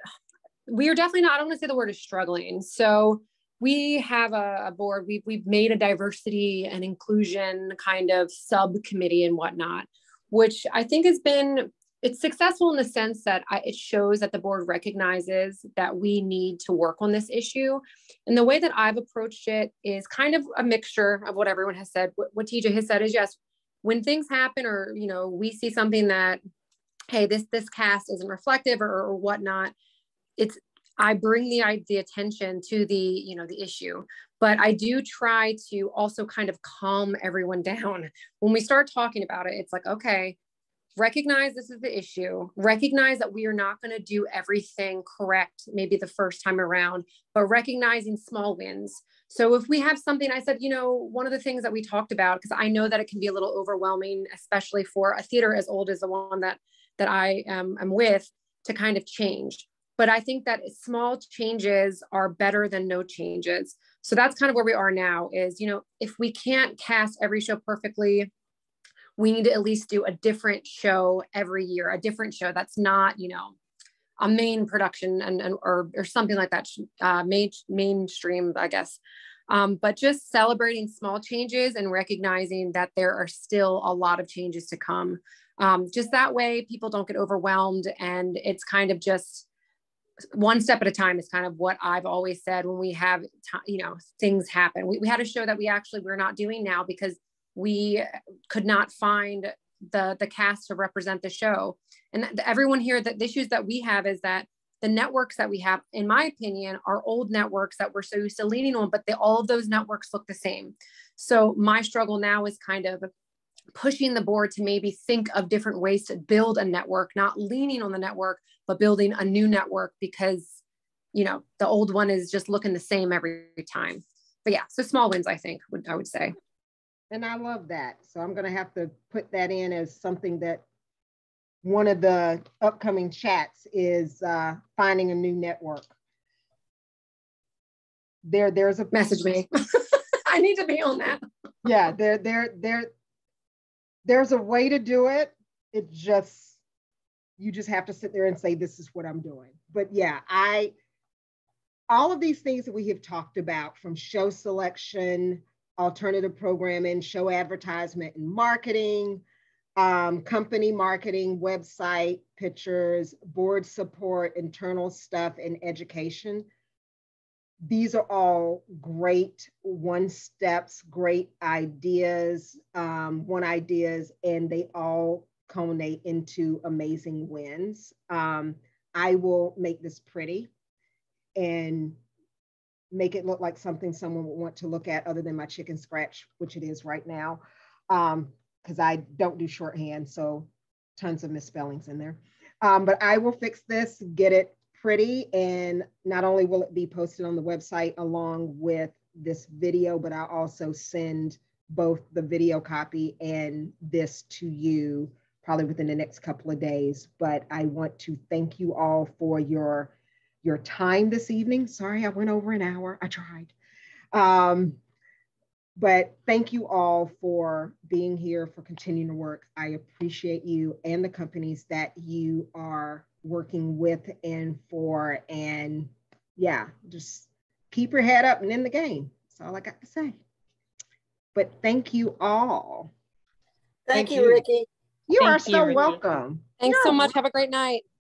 we are definitely not, I don't want to say the word is struggling. So we have a board, we've made a diversity and inclusion kind of subcommittee and whatnot, which I think it's successful in the sense that it shows that the board recognizes that we need to work on this issue. And the way that I've approached it is kind of a mixture of what everyone has said. What TJ has said is, yes, when things happen or, you know, we see something that, hey, this cast isn't reflective or whatnot, I bring the attention to the issue, but I do try to also kind of calm everyone down. When we start talking about it, it's like, okay, recognize this is the issue, recognize that we are not going to do everything correct, maybe the first time around, but recognizing small wins. So if we have something, I said, you know, one of the things that we talked about, because I know that it can be a little overwhelming, especially for a theater as old as the one that I am with, to kind of change. But I think that small changes are better than no changes. So that's kind of where we are now is, you know, if we can't cast every show perfectly, we need to at least do a different show every year, a different show that's not, you know, a main production or something like that, mainstream, I guess. But just celebrating small changes and recognizing that there are still a lot of changes to come. Just that way people don't get overwhelmed, and it's kind of just one step at a time is kind of what I've always said when we have, you know, things happen. We had a show that we're not doing now because we could not find the cast to represent the show. And everyone here, the issues that we have is that the networks that we have, in my opinion, are old networks that we're so used to leaning on, but all of those networks look the same. So my struggle now is kind of pushing the board to maybe think of different ways to build a network, not leaning on the network, but building a new network, because, you know, the old one is just looking the same every time. But yeah, so small wins, I think, I would say. And I love that. So I'm going to have to put that in as something that one of the upcoming chats is finding a new network. There's a message me. I need to be on that. Yeah, there's a way to do it. It just, you just have to sit there and say, this is what I'm doing. But yeah, all of these things that we have talked about, from show selection, alternative programming, show advertisement and marketing, company marketing, website, pictures, board support, internal stuff, and education. These are all great steps, great ideas, ideas, and they all culminate into amazing wins. I will make this pretty and make it look like something someone would want to look at other than my chicken scratch, which it is right now, because I don't do shorthand, so tons of misspellings in there. But I will fix this, get it pretty, and not only will it be posted on the website along with this video, but I'll also send both the video copy and this to you probably within the next couple of days. But I want to thank you all for your time this evening. Sorry, I went over an hour. I tried. But thank you all for being here, for continuing to work. I appreciate you and the companies that you are working with and for. And yeah, just keep your head up and in the game. That's all I got to say. But thank you all. Thank you, Ricky. You Thank are you, so Ricky. welcome. Thanks You're so much. Have a great night.